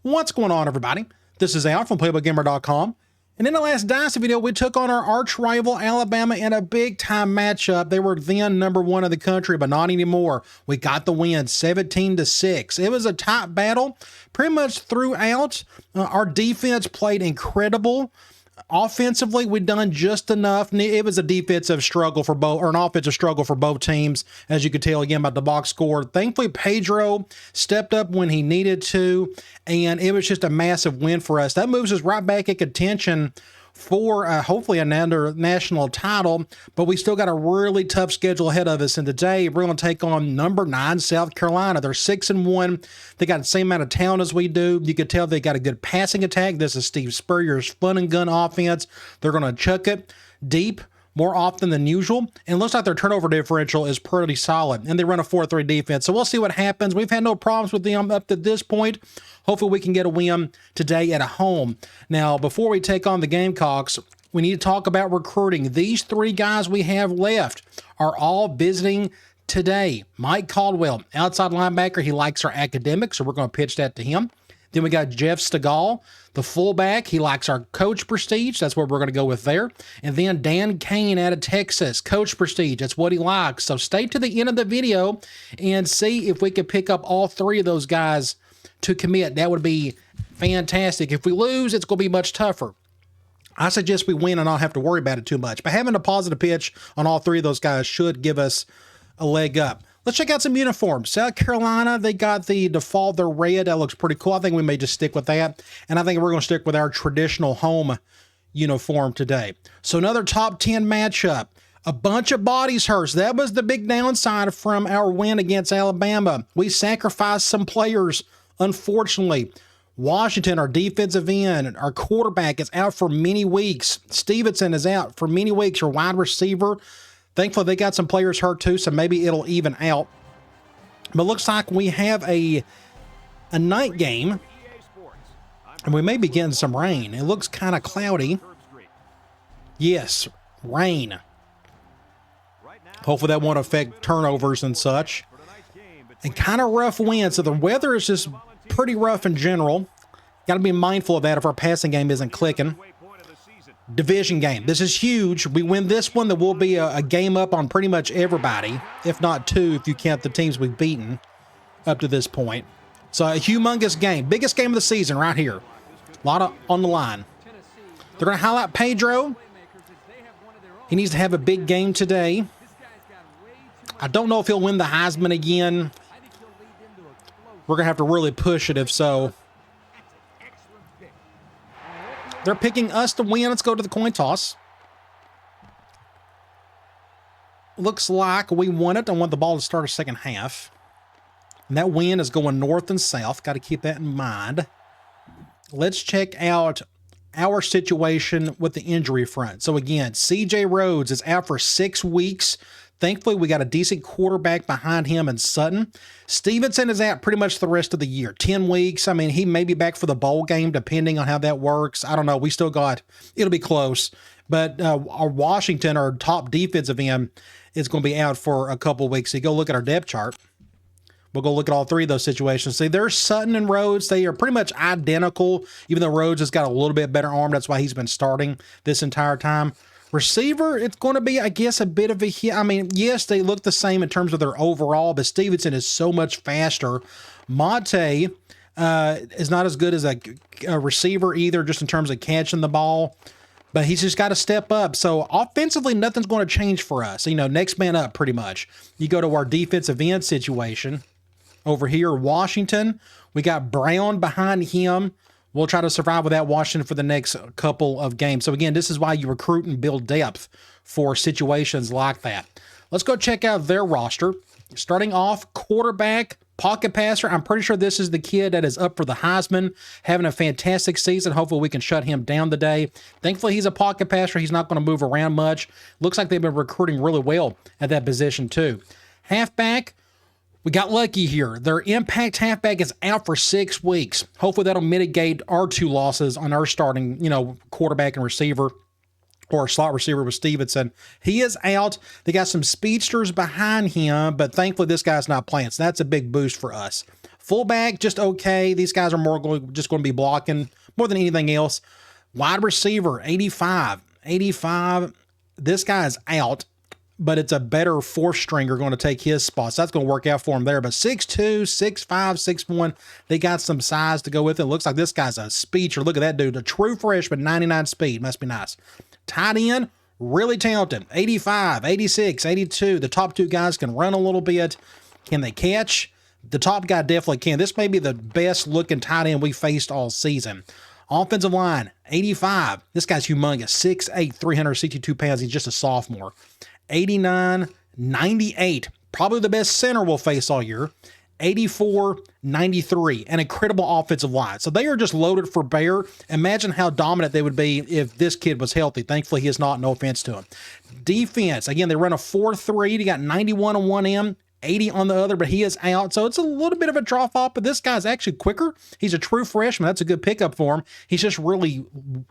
What's going on, everybody? This is Al from PlaybookGamer.com. And in the last Dynasty video, we took on our arch rival Alabama in a big-time matchup. They were then #1 in the country, but not anymore. We got the win, 17-6. It was a tight battle pretty much throughout. Our defense played incredible. Offensively, we've done just enough. It was a defensive struggle for both, or an offensive struggle for both teams, as you could tell again by the box score. Thankfully, Pedro stepped up when he needed to, and it was just a massive win for us. That moves us right back in contention for hopefully another national title, but we still got a really tough schedule ahead of us. And today we're going to take on #9 South Carolina. They're 6-1. They got the same amount of talent as we do. You could tell they got a good passing attack. This is Steve Spurrier's fun and gun offense. They're going to chuck it deep more often than usual, and it looks like their turnover differential is pretty solid, and they run a 4-3 defense, so we'll see what happens. We've had no problems with them up to this point. Hopefully we can get a win today at home. Now, before we take on the Gamecocks, we need to talk about recruiting. These 3 guys we have left are all visiting today. Mike Caldwell, outside linebacker, he likes our academics, so we're going to pitch that to him. Then we got Jeff Stegall, the fullback. He likes our coach prestige. That's what we're going to go with there. And then Dan Kane out of Texas, coach prestige. That's what he likes. So stay to the end of the video and see if we can pick up all 3 of those guys to commit. That would be fantastic. If we lose, it's going to be much tougher. I suggest we win and not have to worry about it too much. But having a positive pitch on all 3 of those guys should give us a leg up. Let's check out some uniforms. South Carolina, they got the default, they're red. That looks pretty cool. I think we may just stick with that. And I think we're going to stick with our traditional home uniform today. So another top 10 matchup. A bunch of bodies hurt. That was the big downside from our win against Alabama. We sacrificed some players, unfortunately. Washington, our defensive end, our quarterback is out for many weeks. Stevenson is out for many weeks, our wide receiver. Thankfully, they got some players hurt too, so maybe it'll even out. But looks like we have a night game, and we may be getting some rain. It looks kind of cloudy. Yes, rain. Hopefully that won't affect turnovers and such. And kind of rough winds, so the weather is just pretty rough in general. Got to be mindful of that if our passing game isn't clicking. Division game. This is huge. We win this one, there will be a game up on pretty much everybody, if not 2 if you count the teams we've beaten up to this point. So a humongous game. Biggest game of the season right here. A lot on the line. They're going to highlight Pedro. He needs to have a big game today. I don't know if he'll win the Heisman again. We're going to have to really push it if so. They're picking us to win. Let's go to the coin toss. Looks like we won it. I want the ball to start a second half. And that wind is going north and south. Got to keep that in mind. Let's check out our situation with the injury front. So again, CJ Rhodes is out for 6 weeks. Thankfully, we got a decent quarterback behind him in Sutton. Stevenson is out pretty much the rest of the year, 10 weeks. I mean, he may be back for the bowl game, depending on how that works. I don't know. We still got, it'll be close. But our Washington, our top defensive end, is going to be out for a couple of weeks. So you go look at our depth chart. We'll go look at all 3 of those situations. See, there's Sutton and Rhodes. They are pretty much identical, even though Rhodes has got a little bit better arm. That's why he's been starting this entire time. Receiver, it's going to be, I guess, a bit of a hit. I mean, yes, they look the same in terms of their overall, but Stevenson is so much faster. Monte is not as good as a receiver either, just in terms of catching the ball, but he's just got to step up. So offensively, nothing's going to change for us. You know, next man up pretty much. You go to our defensive end situation over here, Washington. We got Brown behind him. We'll try to survive without Washington for the next couple of games. So again, this is why you recruit and build depth for situations like that. Let's go check out their roster. Starting off, quarterback, pocket passer. I'm pretty sure this is the kid that is up for the Heisman, having a fantastic season. Hopefully we can shut him down today. Thankfully, he's a pocket passer. He's not going to move around much. Looks like they've been recruiting really well at that position too. Halfback. We got lucky here. Their impact halfback is out for 6 weeks. Hopefully that'll mitigate our 2 losses on our starting, quarterback and receiver, or slot receiver with Stevenson. He is out. They got some speedsters behind him, but thankfully this guy's not playing, so that's a big boost for us. Fullback, just okay. These guys are just going to be blocking more than anything else. Wide receiver, 85. 85. This guy is out, but it's a better fourth stringer going to take his spot. So that's going to work out for him there. But 6'2", 6'5", 6'1", they got some size to go with it. Looks like this guy's a speedster. Look at that dude. A true freshman, 99 speed. Must be nice. Tight end, really talented. 85, 86, 82. The top two guys can run a little bit. Can they catch? The top guy definitely can. This may be the best looking tight end we faced all season. Offensive line, 85. This guy's humongous. 6'8", 362 pounds. He's just a sophomore. 89, 98. Probably the best center we'll face all year. 84, 93. An incredible offensive line. So they are just loaded for bear. Imagine how dominant they would be if this kid was healthy. Thankfully, he is not. No offense to him. Defense, again, they run a 4-3. They got 91 on one end, 80 on the other, but he is out. So it's a little bit of a drop off, but this guy's actually quicker. He's a true freshman. That's a good pickup for him. He's just really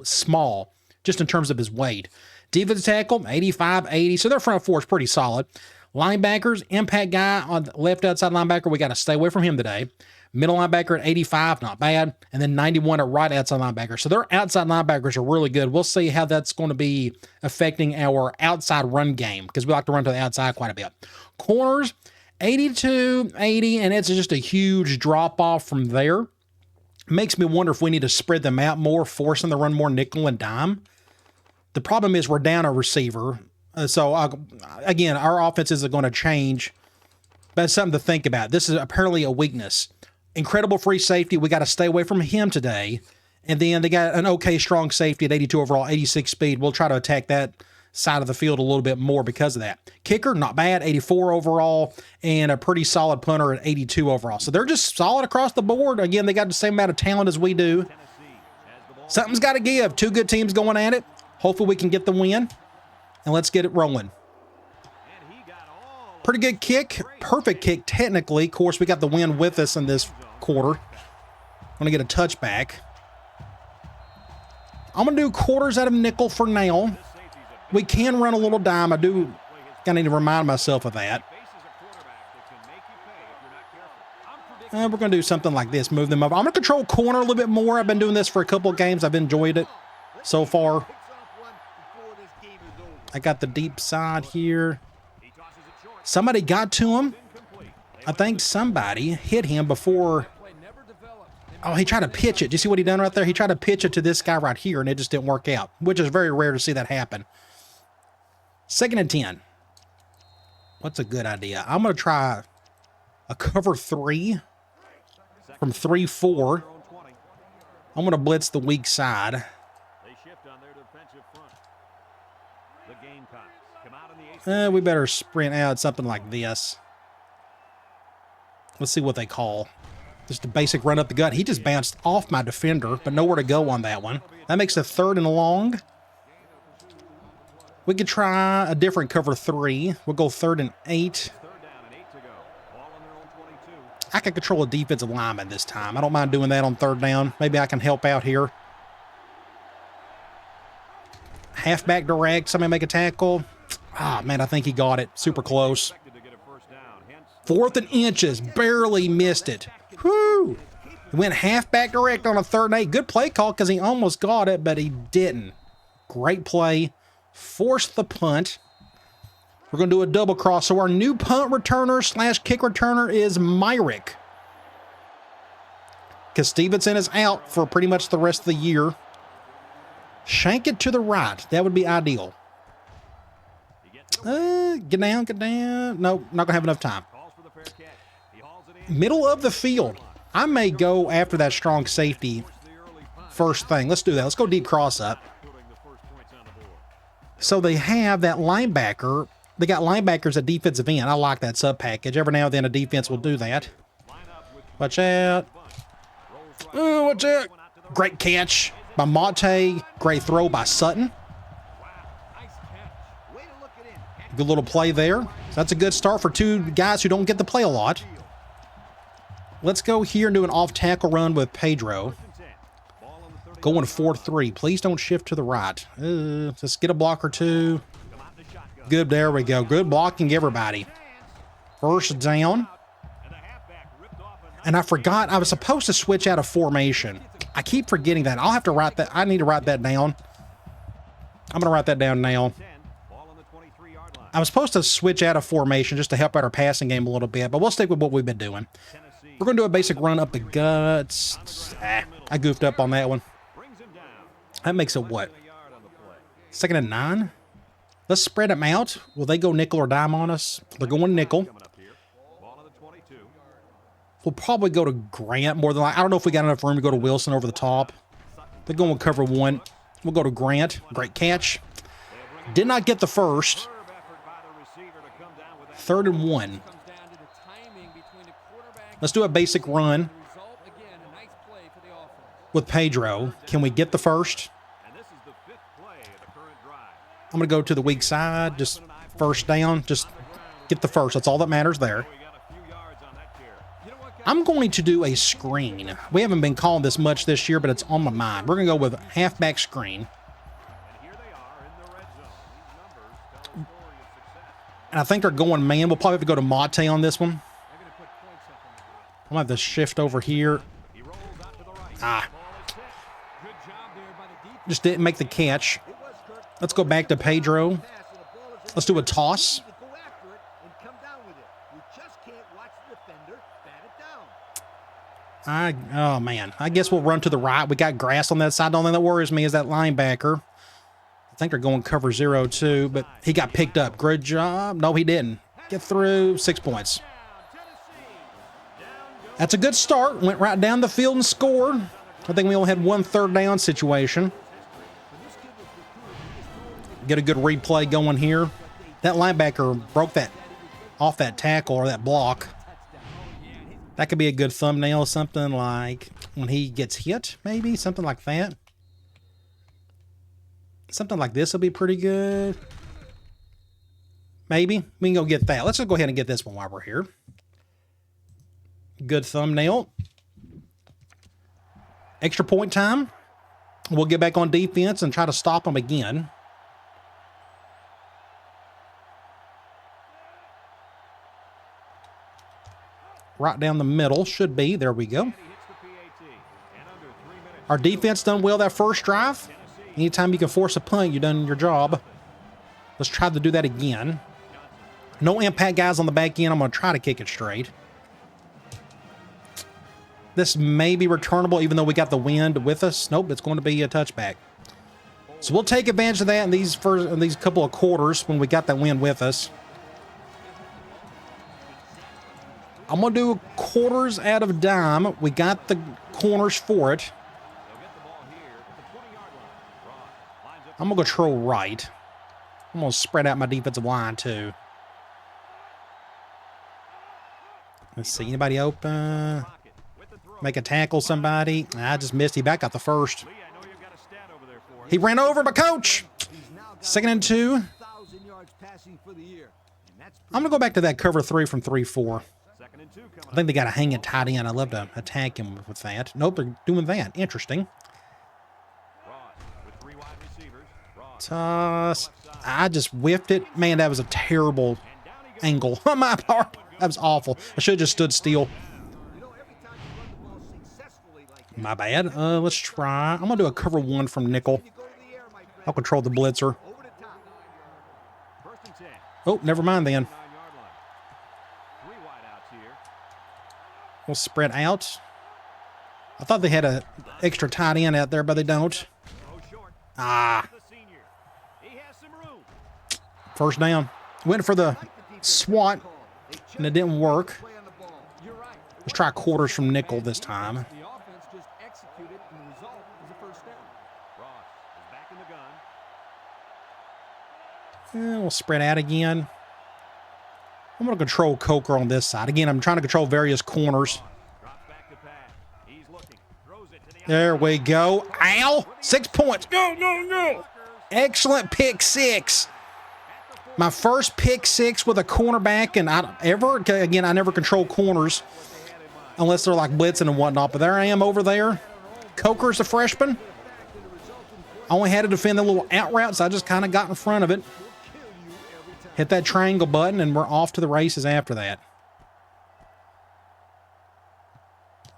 small, just in terms of his weight. Defensive tackle, 85, 80. So their front four is pretty solid. Linebackers, impact guy on the left outside linebacker. We got to stay away from him today. Middle linebacker at 85, not bad. And then 91 at right outside linebacker. So their outside linebackers are really good. We'll see how that's going to be affecting our outside run game because we like to run to the outside quite a bit. Corners, 82, 80, and it's just a huge drop-off from there. Makes me wonder if we need to spread them out more, force them to run more nickel and dime. The problem is we're down a receiver. Again, our offense isn't going to change, but it's something to think about. This is apparently a weakness. Incredible free safety. We got to stay away from him today. And then they got an okay strong safety at 82 overall, 86 speed. We'll try to attack that side of the field a little bit more because of that. Kicker, not bad, 84 overall, and a pretty solid punter at 82 overall. So they're just solid across the board. Again, they got the same amount of talent as we do. Something's got to give. Two good teams going at it. Hopefully we can get the win, and let's get it rolling. Pretty good kick. Perfect kick, technically. Of course, we got the win with us in this quarter. I'm going to get a touchback. I'm going to do quarters out of nickel for now. We can run a little dime. I do kind of need to remind myself of that. We're going to do something like this. Move them up. I'm going to control corner a little bit more. I've been doing this for a couple of games. I've enjoyed it so far. I got the deep side here. Somebody got to him. I think somebody hit him before. Oh, he tried to pitch it. Do you see what he done right there? He tried to pitch it to this guy right here, and it just didn't work out, which is very rare to see that happen. 2nd and 10. What's a good idea? I'm going to try a cover 3 from 3-4. I'm going to blitz the weak side. We better sprint out something like this. Let's see what they call. Just a basic run up the gut. He just bounced off my defender, but nowhere to go on that one. That makes a 3rd and long. We could try a different cover 3. We'll go 3rd and 8. I can control a defensive lineman this time. I don't mind doing that on 3rd down. Maybe I can help out here. Halfback direct. Somebody make a tackle. Ah, man, I think he got it. Super close. 4th and inches. Barely missed it. Whew. He went halfback direct on a 3rd and 8. Good play call because he almost got it, but he didn't. Great play. Forced the punt. We're going to do a double cross. So our new punt returner / kick returner is Myrick. Because Stevenson is out for pretty much the rest of the year. Shank it to the right. That would be ideal. Get down, get down. Nope, not going to have enough time. Middle of the field. I may go after that strong safety first thing. Let's do that. Let's go deep cross up. So they have that linebacker. They got linebackers at defensive end. I like that sub package. Every now and then a defense will do that. Watch out. Oh, watch out. Great catch by Monte. Great throw by Sutton. Good little play there. So that's a good start for two guys who don't get to play a lot. Let's go here and do an off-tackle run with Pedro. Going 4-3. Please don't shift to the right. Let's get a block or two. Good, there we go. Good blocking, everybody. 1st down. And I forgot I was supposed to switch out of formation. I keep forgetting that. I'll have to write that. I need to write that down. I'm going to write that down now. I was supposed to switch out of formation just to help out our passing game a little bit, but we'll stick with what we've been doing. We're going to do a basic run up the guts. I goofed up on that one. That makes it what? 2nd and 9? Let's spread them out. Will they go nickel or dime on us? They're going nickel. We'll probably go to Grant more than I don't know if we got enough room to go to Wilson over the top. They're going to cover 1. We'll go to Grant. Great catch. Did not get the first. 3rd and 1. Let's do a basic run with Pedro. Can we get the first? I'm going to go to the weak side. Just first down. Just get the first. That's all that matters there. I'm going to do a screen. We haven't been calling this much this year, but it's on my mind. We're going to go with halfback screen. And I think they're going man. We'll probably have to go to Mate on this one. I'm going to have to shift over here. Just didn't make the catch. Let's go back to Pedro. Let's do a toss. Oh, man. I guess we'll run to the right. We got grass on that side. The only thing that worries me is that linebacker. I think they're going cover 0 too, but he got picked up. Good job. No, he didn't. Get through. 6 points. That's a good start. Went right down the field and scored. I think we only had 1 3rd down situation. Get a good replay going here. That linebacker broke that off that tackle or that block. That could be a good thumbnail, something like when he gets hit, maybe, something like that. Something like this will be pretty good. Maybe. We can go get that. Let's just go ahead and get this one while we're here. Good thumbnail. Extra point time. We'll get back on defense and try to stop them again. Right down the middle. Should be. There we go. Our defense done well that first drive. Anytime you can force a punt, you've done your job. Let's try to do that again. No impact guys on the back end. I'm going to try to kick it straight. This may be returnable even though we got the wind with us. Nope, it's going to be a touchback. So we'll take advantage of that in these couple of quarters when we got that wind with us. I'm going to do quarters out of dime. We got the corners for it. I'm going to go control right. I'm going to spread out my defensive line too. Let's see. Anybody open? Make a tackle, somebody. I just missed. He back got the first. He ran over my coach. 2nd and 2. I'm going to go back to that cover 3 from 3-4. I think they got to hang it tight end. I'd love to attack him with that. Nope, they're doing that. Interesting. Toss. I just whiffed it. Man, that was a terrible angle on my part. That was awful. I should have just stood still. My bad. Let's try. I'm going to do a cover 1 from nickel. I'll control the blitzer. Oh, never mind then. We'll spread out. I thought they had an extra tight end out there, but they don't. First down. Went for the swat, and it didn't work. Let's try quarters from nickel this time. And we'll spread out again. I'm going to control Coker on this side. Again, I'm trying to control various corners. There we go. Ow! 6 points. No, no, no. Excellent pick 6. My first pick 6 with a cornerback, and I never control corners unless they're like blitzing and whatnot. But there I am over there. Coker's a freshman. I only had to defend the little out route, so I just kind of got in front of it. Hit that triangle button, and we're off to the races after that.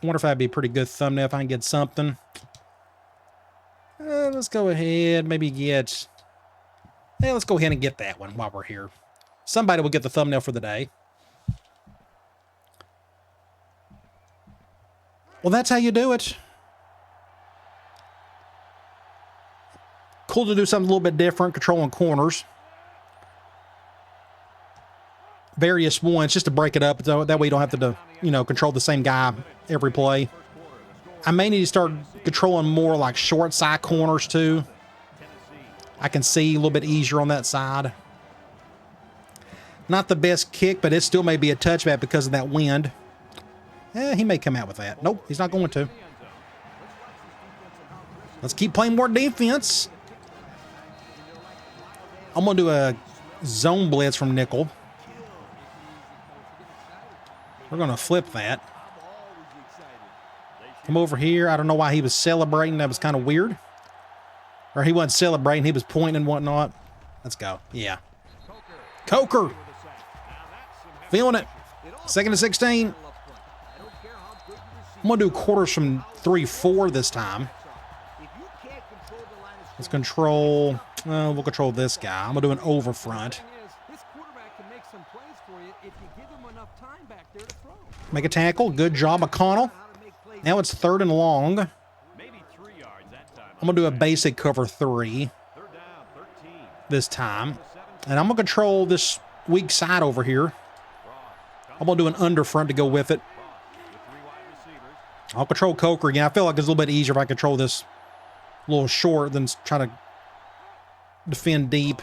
I wonder if that'd be a pretty good thumbnail if I can get something. Let's go ahead, maybe get... Yeah, let's go ahead and get that one while we're here. Somebody will get the thumbnail for the day. Well, that's how you do it. Cool to do something a little bit different, controlling corners. Various ones, just to break it up, so that way you don't have to, you know, control the same guy every play. I may need to start controlling more like short side corners too. I can see a little bit easier on that side. Not the best kick, but it still may be a touchback because of that wind. He may come out with that. Nope, he's not going to. Let's keep playing more defense. I'm going to do a zone blitz from nickel. We're going to flip that. Come over here. I don't know why he was celebrating. That was kind of weird. Or he wasn't celebrating. He was pointing and whatnot. Let's go. Yeah. Coker. Feeling it. 2nd and 16. I'm going to do quarters from 3-4 this time. Let's control... we'll control this guy. I'm going to do an over front. Make a tackle. Good job, McConnell. Now it's 3rd and long. I'm going to do a basic cover 3 this time. And I'm going to control this weak side over here. I'm going to do an under front to go with it. I'll control Coker again. I feel like it's a little bit easier if I control this a little short than try to defend deep.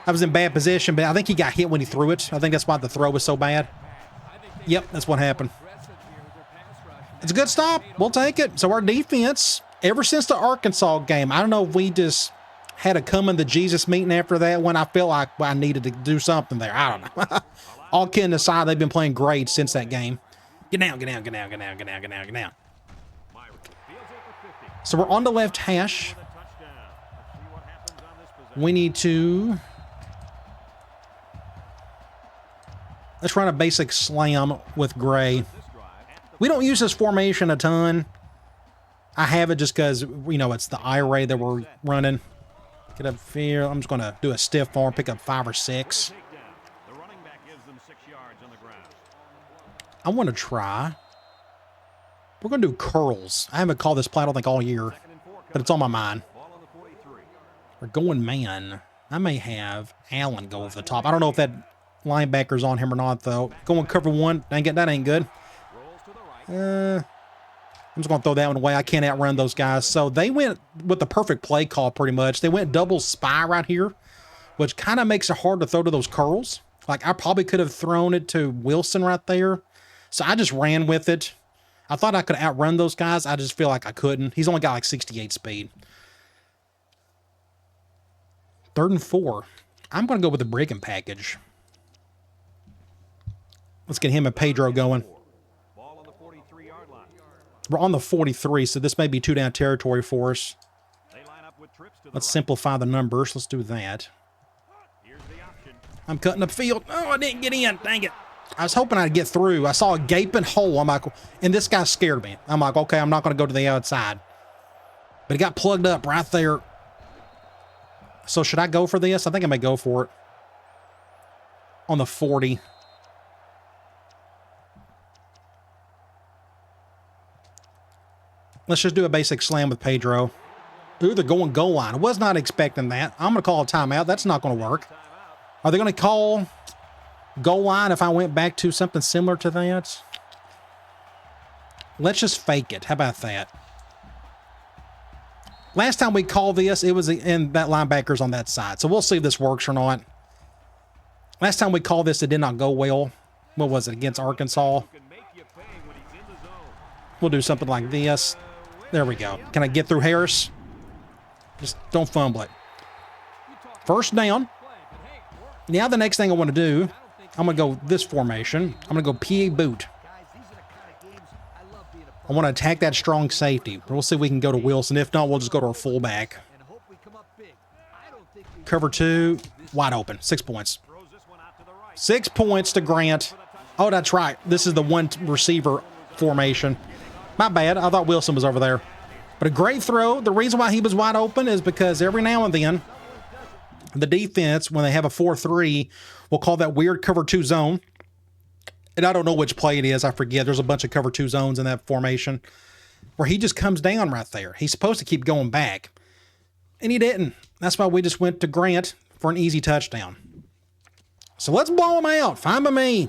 I was in bad position, but I think he got hit when he threw it. I think that's why the throw was so bad. Yep, that's what happened. It's a good stop. We'll take it. So our defense, ever since the Arkansas game, I don't know if we just had a coming to Jesus meeting after that when I felt like I needed to do something there. I don't know. All kidding aside, they've been playing great since that game. Get down, get down, get down, get down, get down, get down, get down. So we're on the left hash. We need to... Let's run a basic slam with Gray. We don't use this formation a ton. I have it just because, you know, it's the I-ray that we're running. Get up here. I'm just going to do a stiff arm, pick up 5 or 6. I want to try. We're going to do curls. I haven't called this play, I don't think, all year, but it's on my mind. We're going man. I may have Allen go over the top. I don't know if that linebacker's on him or not, though. Going cover 1. Dang it, that ain't good. I'm just going to throw that one away. I can't outrun those guys. So they went with the perfect play call, pretty much. They went double spy right here, which kind of makes it hard to throw to those curls. Like, I probably could have thrown it to Wilson right there. So I just ran with it. I thought I could outrun those guys. I just feel like I couldn't. He's only got like 68 speed. 3rd and 4. I'm going to go with the Brigham package. Let's get him and Pedro going. We're on the 43, so this may be 2-down territory for us. Let's simplify the numbers. Let's do that. I'm cutting up field. Oh, I didn't get in. Dang it. I was hoping I'd get through. I saw a gaping hole. I'm like, and this guy scared me. I'm like, okay, I'm not going to go to the outside. But he got plugged up right there. So should I go for this? I think I may go for it. On the 40. Let's just do a basic slam with Pedro. Ooh, they're going goal line. I was not expecting that. I'm going to call a timeout. That's not going to work. Are they going to call goal line if I went back to something similar to that? Let's just fake it. How about that? Last time we called this, it was in that linebacker's on that side. So we'll see if this works or not. Last time we called this, it did not go well. What was it, against Arkansas? We'll do something like this. There we go. Can I get through Harris? Just don't fumble it. 1st down. Now the next thing I want to do, I'm going to go this formation. I'm going to go PA boot. I want to attack that strong safety. We'll see if we can go to Wilson. If not, we'll just go to our fullback. Cover 2, wide open. 6 points. 6 points to Grant. Oh, that's right. This is the one receiver formation. My bad. I thought Wilson was over there. But a great throw. The reason why he was wide open is because every now and then, the defense, when they have a 4-3, will call that weird cover 2 zone. And I don't know which play it is. I forget. There's a bunch of cover 2 zones in that formation where he just comes down right there. He's supposed to keep going back. And he didn't. That's why we just went to Grant for an easy touchdown. So let's blow him out. Fine by me.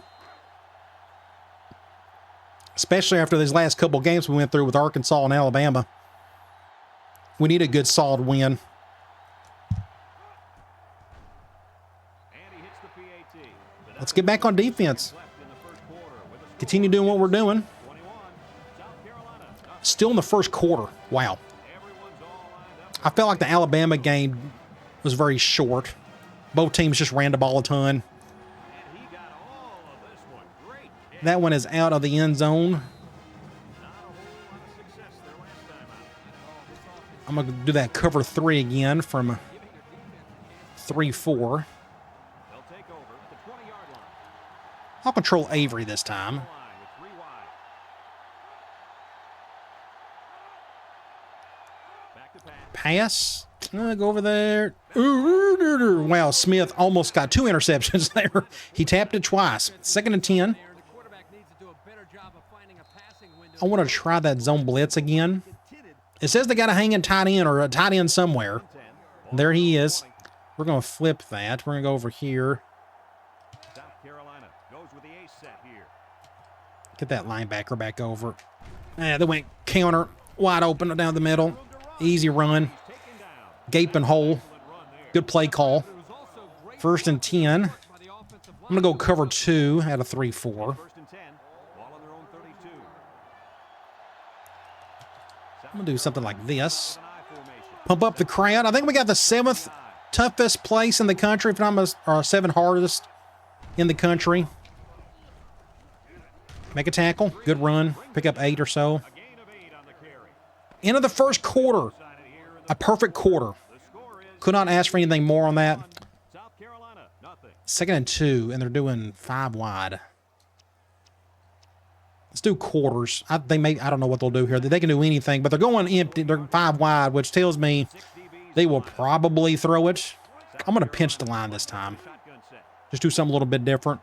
Especially after these last couple games we went through with Arkansas and Alabama. We need a good solid win. Let's get back on defense. Continue doing what we're doing. Still in the first quarter. Wow. I felt like the Alabama game was very short. Both teams just ran the ball a ton. That one is out of the end zone. I'm going to do that cover 3 again from 3-4. I'll control Avery this time. Pass. Go over there. Wow, Smith almost got 2 interceptions there. He tapped it twice. 2nd and 10. I want to try that zone blitz again. It says they got a hanging tight end or a tight end somewhere. There he is. We're going to flip that. We're going to go over here. Get that linebacker back over. They went counter. Wide open down the middle. Easy run. Gaping hole. Good play call. 1st and 10. I'm going to go cover 2 out of 3-4. I'm going to do something like this. Pump up the crowd. I think we got the 7th toughest place in the country, if not or 7th hardest in the country. Make a tackle. Good run. Pick up 8 or so. End of the first quarter. A perfect quarter. Could not ask for anything more on that. 2nd and 2, and they're doing 5 wide. Let's do quarters. I don't know what they'll do here. They can do anything, but they're going empty. They're 5 wide, which tells me they will probably throw it. I'm going to pinch the line this time. Just do something a little bit different.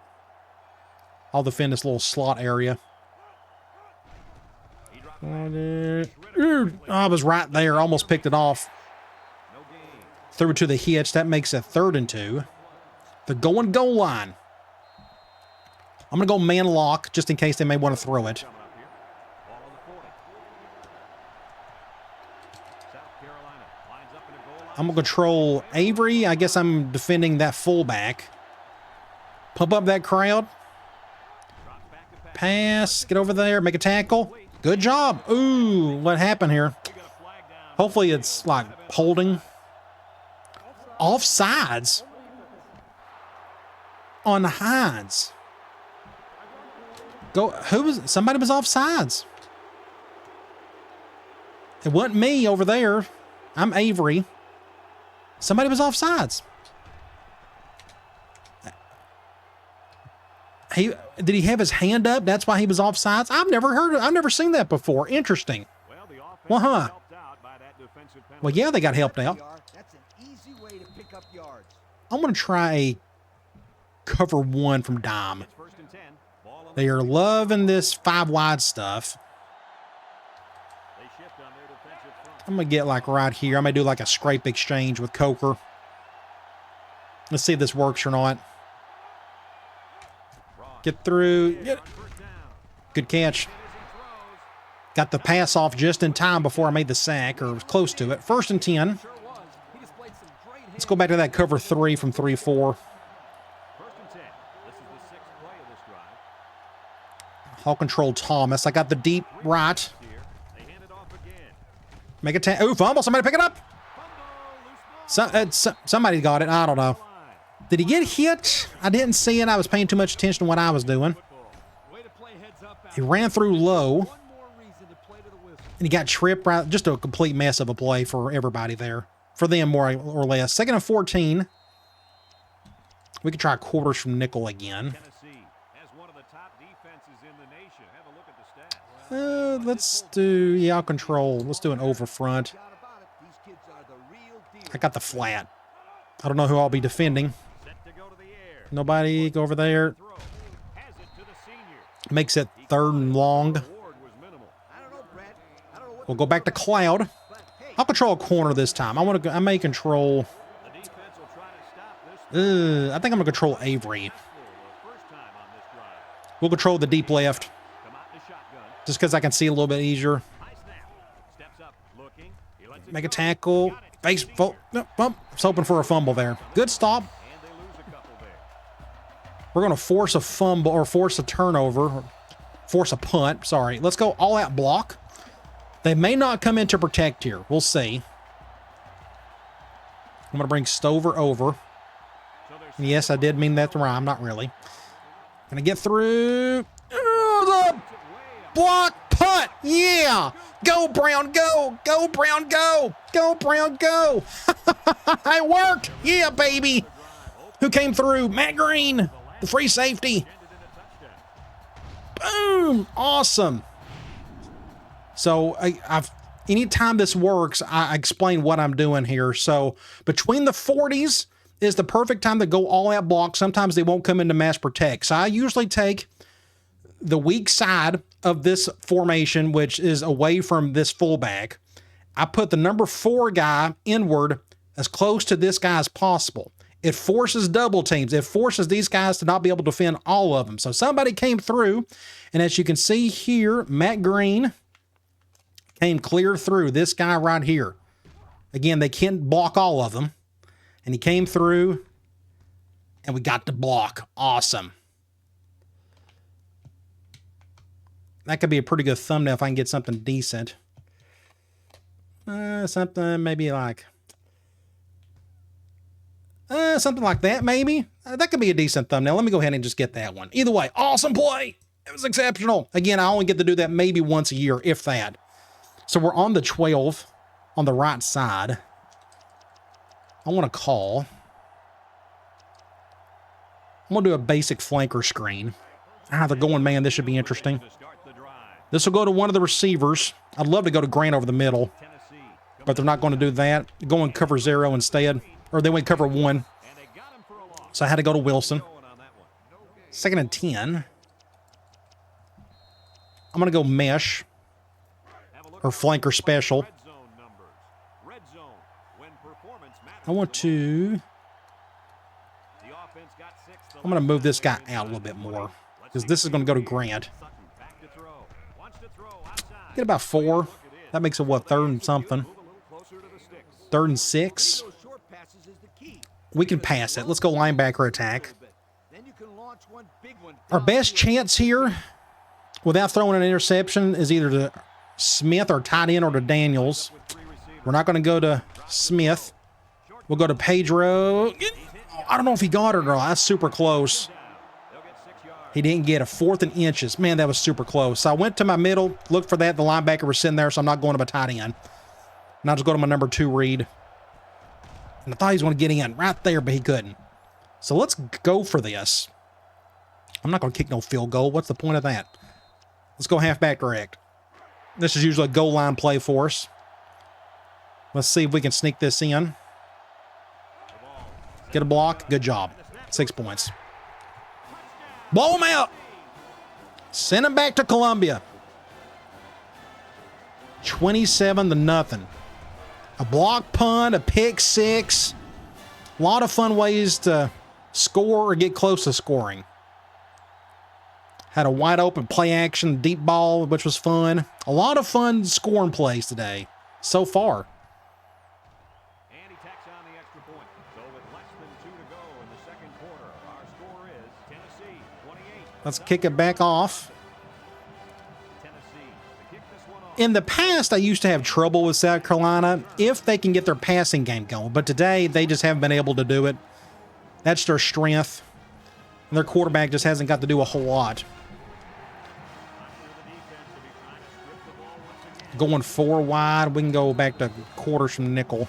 I'll defend this little slot area. I was right there. Almost picked it off. Threw it to the hitch. That makes it 3rd and 2. They're going goal line. I'm going to go man lock just in case they may want to throw it. I'm going to control Avery. I guess I'm defending that fullback. Pump up that crowd. Pass. Get over there. Make a tackle. Good job. Ooh, what happened here? Hopefully it's like holding. Offsides on Hines. Somebody was offsides. It wasn't me over there. I'm Avery. Somebody was offsides. Did he have his hand up? That's why he was offsides? I've never seen that before. Interesting. Well, huh. Well, yeah, they got helped out. I'm going to try a cover 1 from Dime. They are loving this 5 wide stuff. I'm going to get like right here. I may do like a scrape exchange with Coker. Let's see if this works or not. Get through. Good catch. Got the pass off just in time before I made the sack, or was close to it. 1st and 10. Let's go back to that cover 3 from 3-4. I'll control Thomas. I got the deep right. Make a ooh, fumble. Somebody pick it up. Somebody got it. I don't know. Did he get hit? I didn't see it. I was paying too much attention to what I was doing. He ran through low. And he got tripped right. Just a complete mess of a play for everybody there. For them, more or less. 2nd and 14. We could try quarters from nickel again. Let's do, yeah, I'll control. Let's do an over front. I got the flat. I don't know who I'll be defending. Nobody, go over there. Makes it 3rd and long. We'll go back to Cloud. I'll control a corner this time. I may control. I think I'm gonna control Avery. We'll control the deep left, just because I can see a little bit easier. Make a tackle. Face bump. I was hoping for a fumble there. Good stop. We're gonna force a fumble or force a turnover, force a punt. Sorry. Let's go all out block. They may not come in to protect here. We'll see. I'm going to bring Stover over. Yes, I did mean that to rhyme. Not really. Going to get through. The block punt. Yeah. Go, Brown, go. Go, Brown, go. Go, Brown, go. It worked. Yeah, baby. Who came through? Matt Green, the free safety. Boom. Awesome. So anytime this works, I explain what I'm doing here. So between the 40s is the perfect time to go all out block. Sometimes they won't come into mass protect. So I usually take the weak side of this formation, which is away from this fullback. I put the number 4 guy inward as close to this guy as possible. It forces double teams. It forces these guys to not be able to defend all of them. So somebody came through, and as you can see here, Matt Green came clear through this guy right here. Again, they can't block all of them. And he came through, and we got the block. Awesome. That could be a pretty good thumbnail if I can get something decent. Something maybe like... something like that, maybe. That could be a decent thumbnail. Let me go ahead and just get that one. Either way, awesome play. It was exceptional. Again, I only get to do that maybe once a year, if that. So we're on the 12 on the right side. I want to call. I'm going to do a basic flanker screen. They're going, man, this should be interesting. This will go to one of the receivers. I'd love to go to Grant over the middle, but they're not going to do that. Go and cover 0 instead, or they went cover 1. So I had to go to Wilson. 2nd and 10. I'm going to go mesh. Or flanker special. I want to... I'm going to move this guy out a little bit more, because this is going to go to Grant. Get about 4. That makes it, what, 3rd and something? 3rd and 6? We can pass it. Let's go linebacker attack. Our best chance here, without throwing an interception, is either to Smith or tight end or to Daniels. We're not going to go to Smith. We'll go to Pedro. I don't know if he got it or not. That's super close. He didn't get a 4th and inches. Man, that was super close. So I went to my middle, looked for that. The linebacker was sitting there, so I'm not going to my tight end. And I'll just go to my number 2 read. And I thought he was going to get in right there, but he couldn't. So let's go for this. I'm not going to kick no field goal. What's the point of that? Let's go halfback direct. This is usually a goal line play for us. Let's see if we can sneak this in. Get a block. Good job. 6 points. Blow him out. Send him back to Columbia. 27-0. A block punt, a pick 6. A lot of fun ways to score or get close to scoring. Had a wide open play action, deep ball, which was fun. A lot of fun scoring plays today so far. And he tacks on the extra point. So with less than 2 to go in the second quarter, our score is Tennessee 28. Let's kick it back off. Tennessee to kick this one off. In the past, I used to have trouble with South Carolina if they can get their passing game going. But today, they just haven't been able to do it. That's their strength. And their quarterback just hasn't got to do a whole lot. Going 4 wide, we can go back to quarters from the nickel.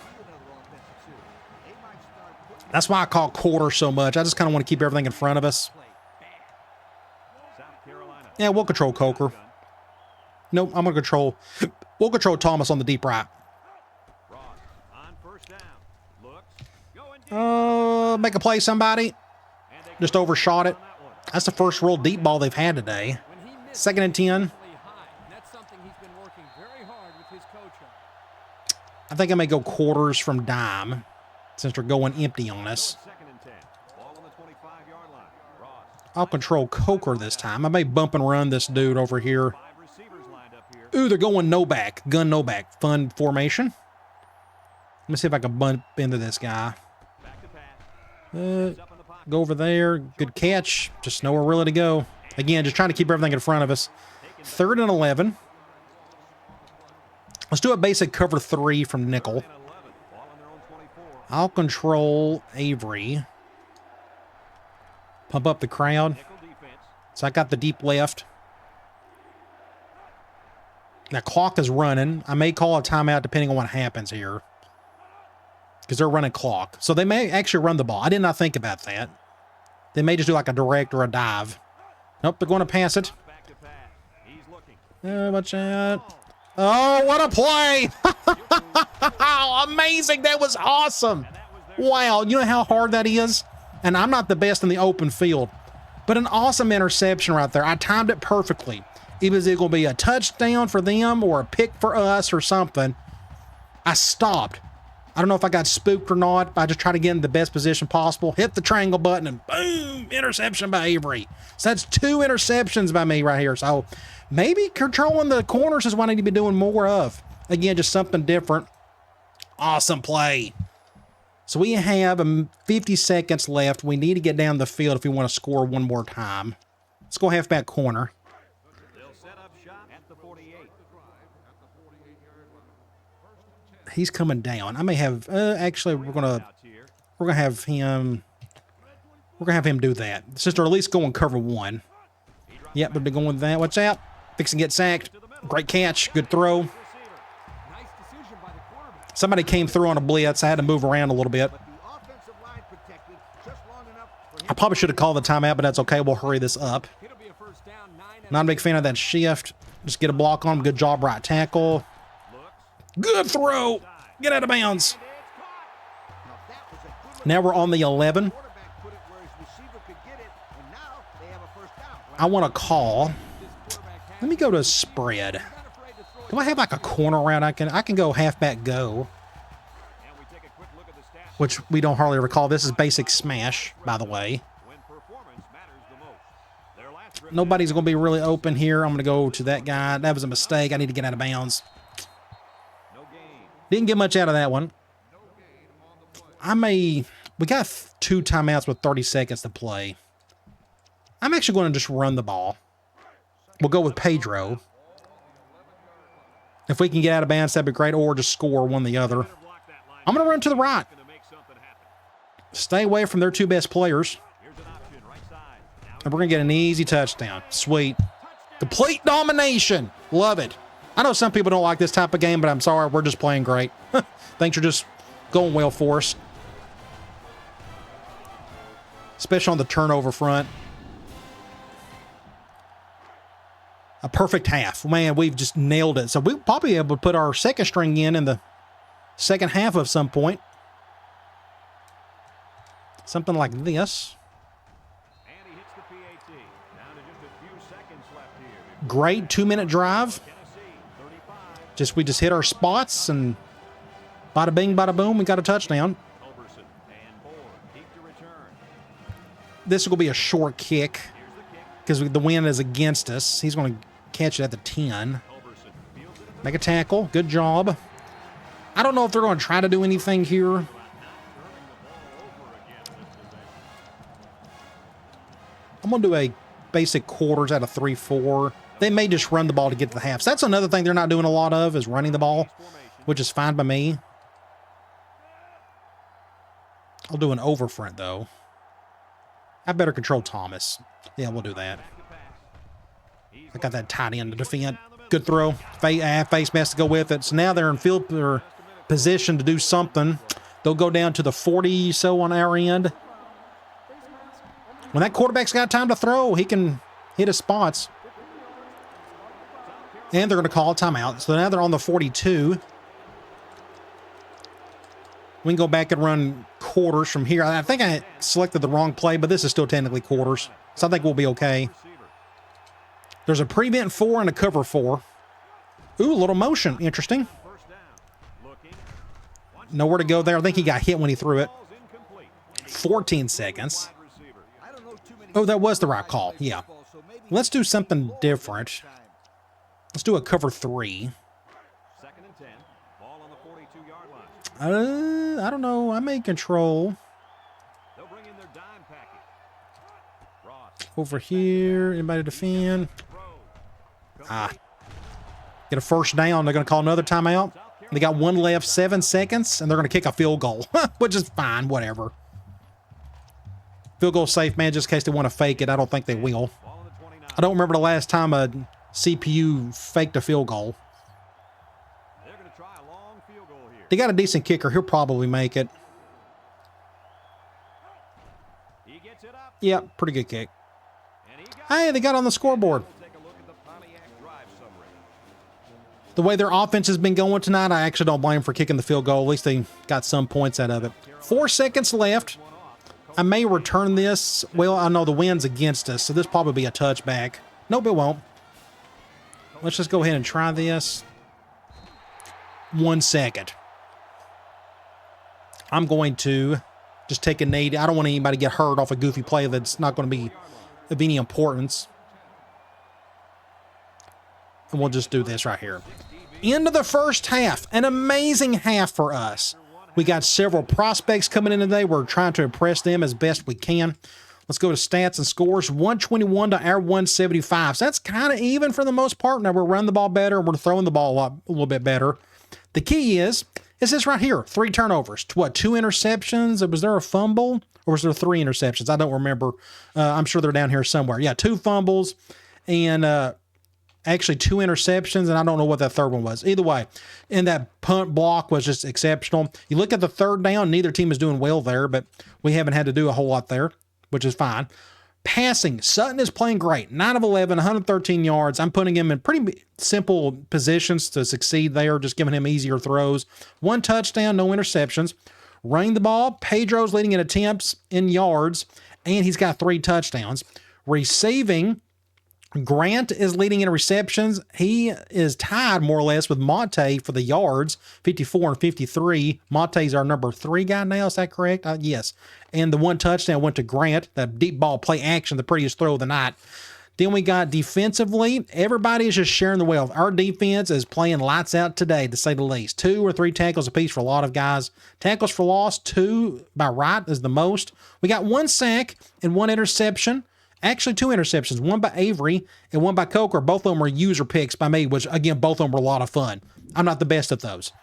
That's why I call quarter so much. I just kind of want to keep everything in front of us. Yeah, we'll control Coker. Nope, I'm going to control. We'll control Thomas on the deep right. Ross on first down. Looks. Going deep. Make a play, somebody. And they Just overshot it. on that one. That's the first real deep ball they've had today. Second and 10. That's something he's been working very hard with his coach on. I think I may go quarters from dime since they're going empty on us. Second and 10. Ball on the 25-yard line. Ross. I'll control Coker this time. I may bump and run this dude over here. 5 receivers lined up here. Ooh, they're going no back. Gun no back. Fun formation. Let me see if I can bump into this guy. Back to pass. Uh, It's up in the pocket. go over there. Good catch. Just nowhere really to go. Again, just trying to keep everything in front of us. 3rd and 11. Let's do a basic cover 3 from nickel. And 11. Ball on their own 24. I'll control Avery. Pump up the crowd. Nickel defense. So I got the deep left. Now clock is running. I may call a timeout depending on what happens here. Because they're running clock. So they may actually run the ball. I did not think about that. They may just do like a direct or a dive. Nope, they're going to pass it. Back to pass. He's looking. Watch out. Oh, what a play! Amazing. That was awesome. Wow, you know how hard that is? And I'm not the best in the open field. But an awesome interception right there. I timed it perfectly. It was either going to be a touchdown for them or a pick for us or something. I stopped. I don't know if I got spooked or not, but I just tried to get in the best position possible. Hit the triangle button and boom, interception by Avery. So that's 2 interceptions by me right here. So maybe controlling the corners is what I need to be doing more of. Again, just something different. Awesome play. So we have 50 seconds left. We need to get down the field if we want to score one more time. Let's go halfback corner. They'll set up shop at the 48. He's coming down. I may have actually we're gonna have him do that. Since they're at least going cover 1. Yep, they're going that. Watch out. Fixing to get sacked. Great catch. Good throw. Nice decision by the quarterback. Somebody came through on a blitz. I had to move around a little bit. But the offensive line protected just long enough for him. I probably should have called the timeout, but that's okay. We'll hurry this up. It'll be a first down, 9 and Not a big fan of that shift. Just get a block on him. Good job, right tackle. Good throw. Get out of bounds. Now that was a good look. Now we're on the 11. Quarterback put it where his receiver could get it, and now they have a first down. I want to call. Let me go to spread. Do I have like a corner route? I can go halfback go, And we take a quick look at the stats. which we don't hardly recall. This is basic smash, by the way. When performance matters the most. Their last trip Nobody's going to be really open here. I'm going to go to that guy. That was a mistake. I need to get out of bounds. no gain. Didn't get much out of that one. We got 2 timeouts with 30 seconds to play. I'm actually going to just run the ball. We'll go with Pedro. If we can get out of bounds, that'd be great, or just score one or the other. Block that line. I'm going to run to the right. Going to make something happen. Stay away from their 2 best players. Here's an option right side. Now And we're going to get an easy touchdown. Sweet. Complete domination. Love it. I know some people don't like this type of game, but I'm sorry. We're just playing great. Things are just going well for us. Especially on the turnover front. A perfect half. Man, we've just nailed it. So we'll probably be able to put our second string in the second half of some point. Something like this. and he hits the PAT. Down to just a few seconds left here. Great 2-minute drive. Tennessee 35. We just hit our spots and bada bing, bada boom, we got a touchdown. Culberson and Board deep to return. This will be a short kick Here's the kick. because the wind is against us. He's going to catch it at the 10. Culberson fields it at Make a tackle. Good job. I don't know if they're going to try to do anything here. I'm going to do a basic quarters out of 3-4. They may just run the ball to get to the half. So that's another thing they're not doing a lot of is running the ball, which is fine by me. I'll do an over front, though. I better control Thomas. Yeah, we'll do that. I got that tight end to defend. Good throw. Face mask to go with it. So now they're in field or position to do something. They'll go down to the 40 so on our end. When that quarterback's got time to throw, he can hit his spots. And they're going to call a timeout. So now they're on the 42. We can go back and run quarters from here. I think I selected the wrong play, but this is still technically quarters. So I think we'll be okay. There's a prevent 4 and a cover 4. Ooh, a little motion. Interesting. Nowhere to go there. I think he got hit when he threw it. 14 seconds. Oh, that was the right call. Yeah. Let's do something different. Let's do a cover 3. Second and 10. Ball on the 42-yard line. I don't know. I may control. They'll bring in their dime package. Ross. Over here. Anybody defend? Get a first down. They're going to call another timeout. They got one left, 7 seconds, and they're going to kick a field goal, which is fine, whatever. Field goal safe, man, just in case they want to fake it. I don't think they will. I don't remember the last time a CPU faked a field goal. They're going to try a long field goal here. They got a decent kicker. He'll probably make it. He gets it up. Yeah, pretty good kick. And he got Hey, they got on the scoreboard. Take a look at the Pontiac drive summary. The way their offense has been going tonight, I actually don't blame them for kicking the field goal. At least they got some points out of it. 4 seconds left. I may return this. Well, I know the wind's against us, so this probably be a touchback. Nope, it won't. Let's just go ahead and try this. 1 second. I'm going to just take a knee. I don't want anybody to get hurt off a goofy play that's not going to be of any importance. And we'll just do this right here. End of the first half. An amazing half for us. We got several prospects coming in today. We're trying to impress them as best we can. Let's go to stats and scores. 121 to our 175. So that's kind of even for the most part. Now we're running the ball better and we're throwing the ball a little bit better. The key is this right here. 3 turnovers. 2 interceptions? Was there a fumble? Or was there 3 interceptions? I don't remember. I'm sure they're down here somewhere. Yeah, 2 fumbles and actually 2 interceptions, and I don't know what that third one was. Either way, and that punt block was just exceptional. You look at the third down, neither team is doing well there, but we haven't had to do a whole lot there, which is fine. Passing, Sutton is playing great. 9 of 11, 113 yards. I'm putting him in pretty simple positions to succeed there, just giving him easier throws. 1 touchdown, no interceptions. Running the ball, Pedro's leading in attempts, in yards, and he's got 3 touchdowns. Receiving, Grant is leading in receptions. He is tied more or less with Monte for the yards, 54 and 53. Monte's our number 3 guy now. Is that correct? Yes. And the 1 touchdown went to Grant, that deep ball play action, the prettiest throw of the night. Then we got defensively. Everybody is just sharing the wealth. Our defense is playing lights out today, to say the least. 2 or 3 tackles apiece for a lot of guys. Tackles for loss, 2 by right is the most. We got 1 sack and 1 interception. Actually, 2 interceptions, 1 by Avery and 1 by Coker. Both of them were user picks by me, which, again, both of them were a lot of fun. I'm not the best at those,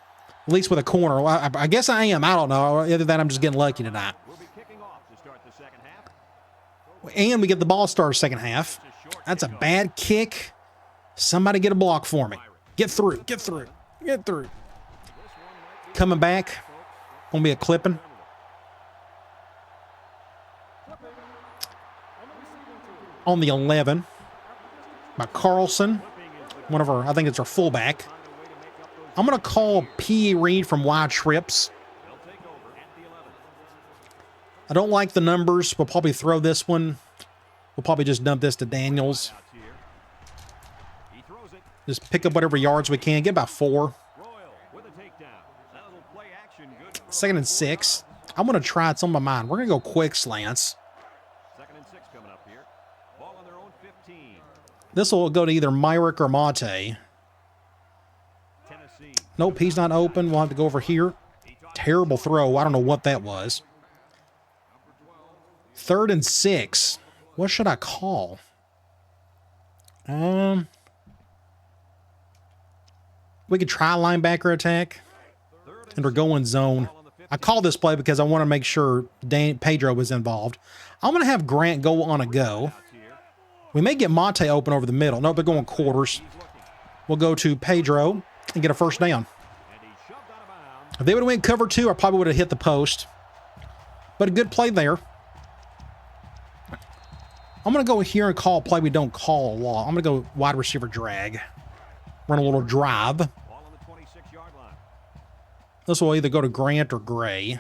at least with a corner. I guess I am. I don't know. Other than that, I'm just getting lucky tonight. We'll be kicking off to start the second half. And we get the ball started second half. That's a bad kick. Somebody get a block for me. Get through. Get through. Get through. Coming back. Gonna be a clipping. On the 11 by Carlson, one of our, I think it's our fullback. I'm going to call P. Reed from wide trips. I don't like the numbers. We'll probably throw this one. We'll probably just dump this to Daniels. Just pick up whatever yards we can. Get about 4. 2nd and 6. I'm going to try it. It's on my mind. We're going to go quick slants. This will go to either Myrick or Mate. Nope, he's not open. We'll have to go over here. Terrible throw. I don't know what that was. 3rd and 6. What should I call? We could try linebacker attack. And we're going zone. I call this play because I want to make sure Pedro was involved. I'm going to have Grant go on a go. We may get Monte open over the middle. No, they're going quarters. We'll go to Pedro and get a first down. If they would have went cover 2, I probably would have hit the post. But a good play there. I'm going to go here and call a play we don't call a lot. I'm going to go wide receiver drag. Run a little drive. Ball on the 26-yard line. This will either go to Grant or Gray.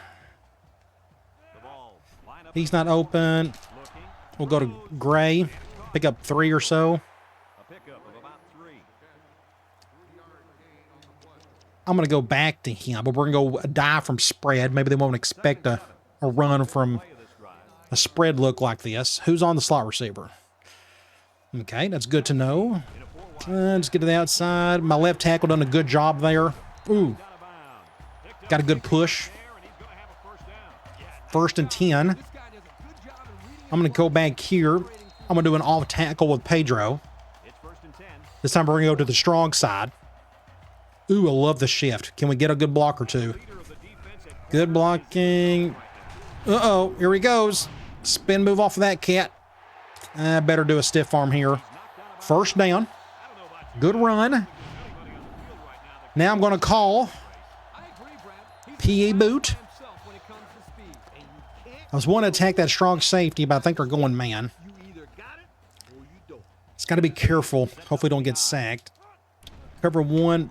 The ball. Line up. He's not open. Looking. We'll go to Gray. Pick up 3 or so. A pickup of about 3. I'm going to go back to him, but we're going to go dive from spread. Maybe they won't expect a run from a spread look like this. Who's on the slot receiver? Okay, that's good to know. Let's get to the outside. My left tackle done a good job there. Ooh. Got a good push. First and 10. I'm going to go back here. I'm going to do an off tackle with Pedro. This time we're going to go to the strong side. Ooh, I love the shift. Can we get a good block or two? Good blocking. Uh-oh, here he goes. Spin move off of that cat. Better do a stiff arm here. First down. Good run. Now I'm going to call PA boot. I was wanting to attack that strong safety, but I think they're going man. It's got to be careful. Hopefully don't get sacked. Cover 1.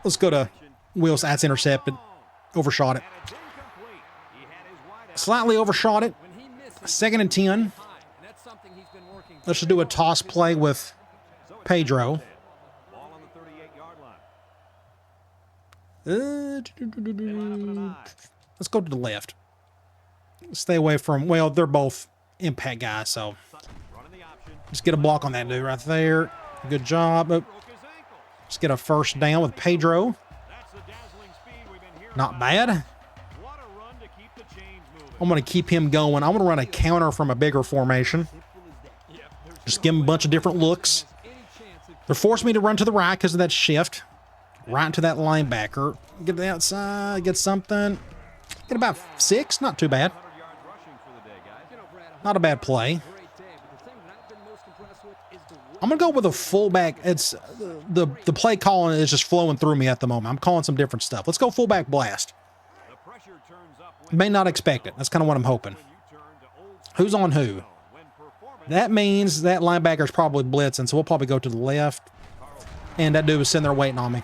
Let's go to Wills. That's intercepted. Overshot it. Slightly overshot it. 2nd and 10. Let's just do a toss play with Pedro. Let's go to the left. Stay away from, well, they're both impact guys, so just get a block on that dude right there. Good job. Let's get a first down with Pedro. Not bad. I'm going to keep him going. I'm going to run a counter from a bigger formation. Just give him a bunch of different looks. They're forcing me to run to the right because of that shift. Right to that linebacker. Get to the outside. Get something. Get about 6. Not too bad. Not a bad play. I'm going to go with a fullback. It's the play calling is just flowing through me at the moment. I'm calling some different stuff. Let's go fullback blast. May not expect it. That's kind of what I'm hoping. Who's on who? That means that linebacker's probably blitzing, so we'll probably go to the left. And that dude was sitting there waiting on me.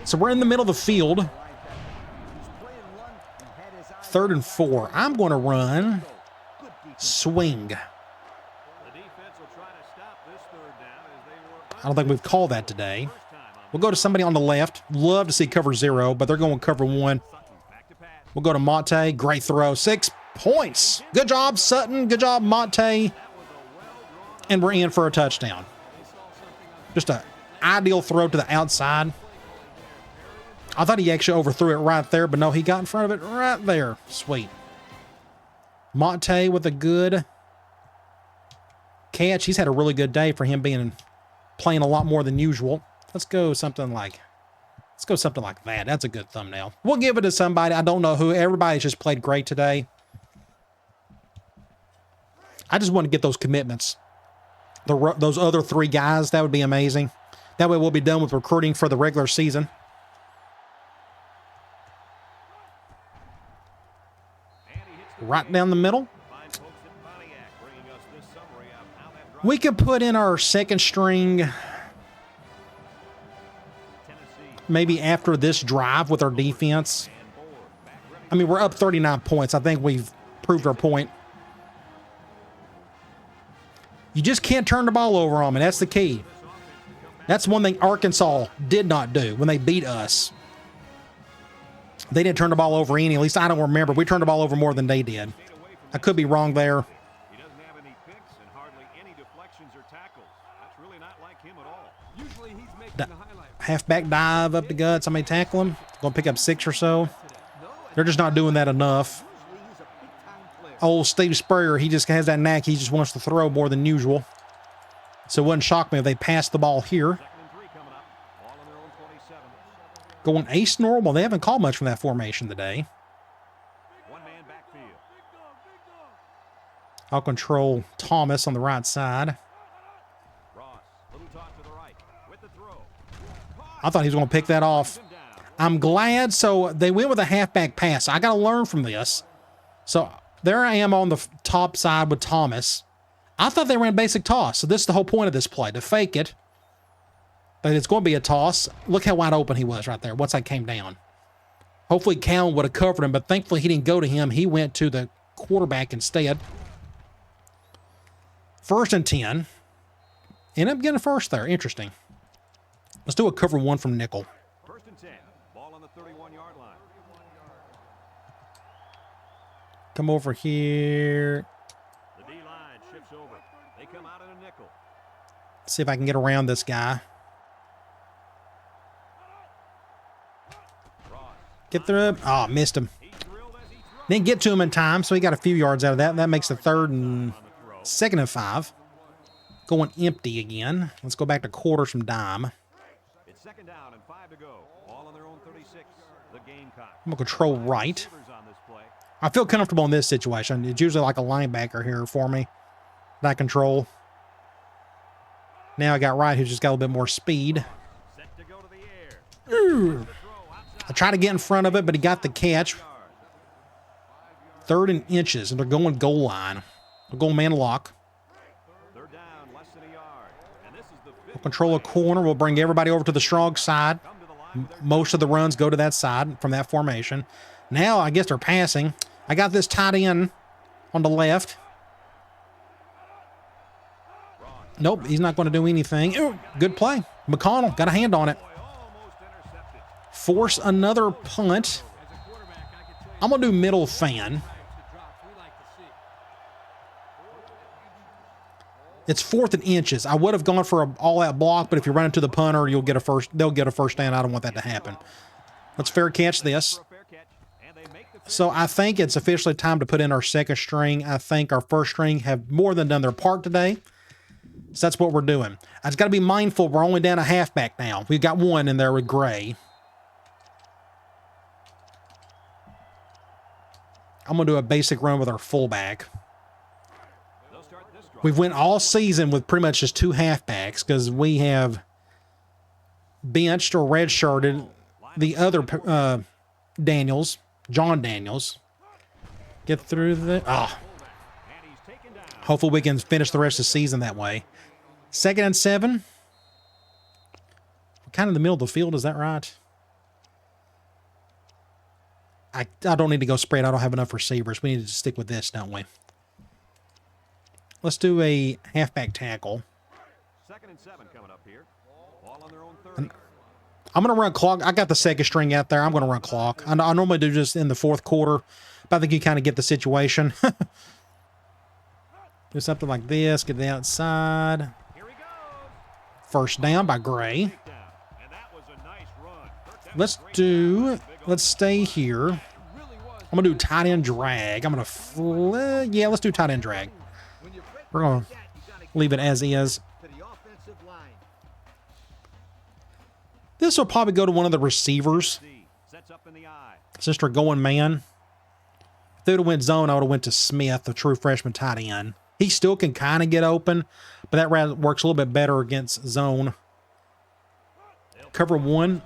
So we're in the middle of the field. 3rd and 4. I'm going to run swing. I don't think we've called that today. We'll go to somebody on the left. Love to see cover 0, but they're going cover 1. We'll go to Monte. Great throw. 6 points. Good job, Sutton. Good job, Monte. And we're in for a touchdown. Just an ideal throw to the outside. I thought he actually overthrew it right there, but no, he got in front of it right there. Sweet. Monte with a good catch. He's had a really good day for him playing a lot more than usual. Let's go something like that. That's a good thumbnail. We'll give it to somebody. I don't know who. Everybody's just played great today. I just want to get those commitments. Those other 3 guys, that would be amazing. That way we'll be done with recruiting for the regular season. Right down the middle. We could put in our 2nd string maybe after this drive with our defense. I mean, we're up 39 points. I think we've proved our point. You just can't turn the ball over on me. That's the key. That's one thing Arkansas did not do when they beat us. They didn't turn the ball over any. At least I don't remember. We turned the ball over more than they did. I could be wrong there. He doesn't have any picks and hardly any deflections or tackles. That's really not like him at all. Usually he's making the highlight. Halfback dive up the gut. Somebody tackle him. Going to pick up 6 or so. They're just not doing that enough. Old Steve Spurrier, he just has that knack. He just wants to throw more than usual. So it wouldn't shock me if they passed the ball here. Going ace normal. They haven't called much from that formation today. One-man backfield. I'll control Thomas on the right side. Ross, little toss to the right with the throw. I thought he was going to pick that off. I'm glad. So they went with a halfback pass. I got to learn from this. So there I am on the top side with Thomas. I thought they ran basic toss. So this is the whole point of this play, to fake it But it's going to be a toss. Look how wide open he was right there once I came down. Hopefully Cal would have covered him, but thankfully he didn't go to him. He went to the quarterback instead. 1st and 10. End up getting a first there. Interesting. Let's do a cover 1 from nickel. 1st and 10. Ball on the 31-yard line. Come over here. The D-line shifts over. They come out in a nickel. See if I can get around this guy. Get through. Oh, missed him. Didn't get to him in time, so he got a few yards out of that. That makes it 3rd and 2nd and 5. Going empty again. Let's go back to quarters from dime. It's 2nd down and 5 to go. All on their own 36. The Gamecocks. I'm going to control right. I feel comfortable in this situation. It's usually like a linebacker here for me. That control. Now I got right, who's just got a little bit more speed. Set to go to the air. Ooh. I tried to get in front of it, but he got the catch. 3rd and inches, and they're going goal line. They're going man lock. They're down less than a yard. And this is the We'll control a corner. We'll bring everybody over to the strong side. Most of the runs go to that side from that formation. Now I guess they're passing. I got this tight end on the left. Nope, he's not going to do anything. Ooh, good play. McConnell got a hand on it. Force another punt. I'm going to do middle fan. It's 4th and inches. I would have gone for an all-out block, but if you run into the punter, you'll get a first. They'll get a first down. I don't want that to happen. Let's fair catch this. So I think it's officially time to put in our 2nd string. I think our 1st string have more than done their part today. So that's what we're doing. I just got to be mindful. We're only down a halfback now. We've got one in there with Gray. I'm going to do a basic run with our fullback. We've went all season with pretty much just 2 halfbacks because we have benched or redshirted the other Daniels, John Daniels. Get through the... Oh. Hopefully we can finish the rest of the season that way. 2nd and 7. We're kind of in the middle of the field, is that right? I don't need to go spread. I don't have enough receivers. We need to stick with this, don't we? Let's do a halfback tackle. 2nd and 7 coming up here. Ball on their own 30. I'm going to run clock. I got the 2nd string out there. I'm going to run clock. I normally do just in the 4th quarter, but I think you kind of get the situation. Do something like this. Get the outside. Here he goes. 1st down by Gray. And that was a nice run. Let's stay here. I'm going to do tight end drag. I'm going to yeah, let's do tight end drag. We're going to leave it as is. This will probably go to one of the receivers. Since they're going man. If they would have went zone, I would have went to Smith, the true freshman tight end. He still can kind of get open, but that route works a little bit better against zone. Cover 1.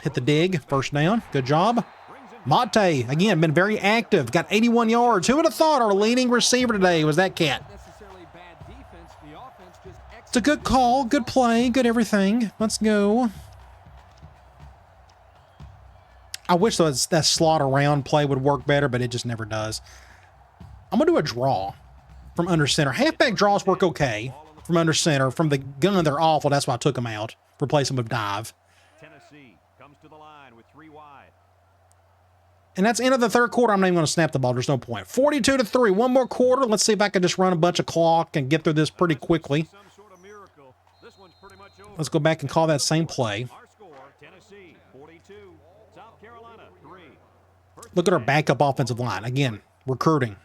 Hit the dig. 1st down. Good job. Mate, again, been very active. Got 81 yards. Who would have thought our leading receiver today was that cat? It's a good call, good play, good everything. Let's go. I wish that slot around play would work better, but it just never does. I'm going to do a draw from under center. Halfback draws work okay from under center. From the gun, they're awful. That's why I took them out. Replace them with dive. Tennessee comes to the line with 3 wide. And that's the end of the 3rd quarter. I'm not even going to snap the ball. There's no point. 42-3. One more quarter. Let's see if I can just run a bunch of clock and get through this pretty quickly. Let's go back and call that same play. Look at our backup offensive line. Again, recruiting.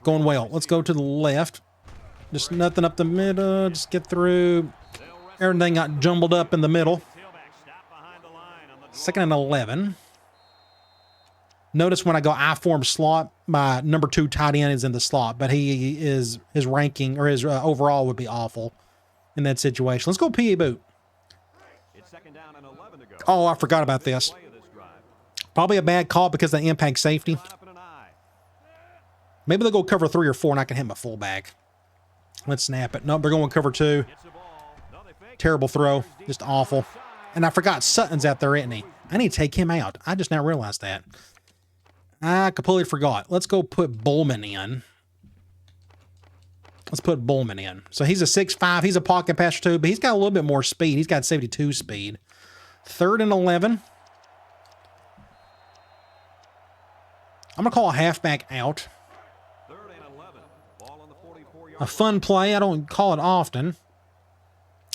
Going well. Let's go to the left. Just nothing up the middle. Just get through. Everything got jumbled up in the middle. 2nd and 11. Notice when I go I-form slot, my number 2 tight end is in the slot, but his ranking or his overall would be awful in that situation. Let's go PA boot. Oh, I forgot about this. Probably a bad call because of the impact safety. Maybe they'll go cover 3 or 4 and I can hit my fullback. Let's snap it. Nope, they're going cover 2. Terrible throw. Just awful. And I forgot Sutton's out there, isn't he? I need to take him out. I just now realized that. I completely forgot. Let's go put Bowman in. Let's put Bowman in. So he's a 6'5". He's a pocket passer too, but he's got a little bit more speed. He's got 72 speed. 3rd and 11. I'm going to call a halfback out. A fun play. I don't call it often.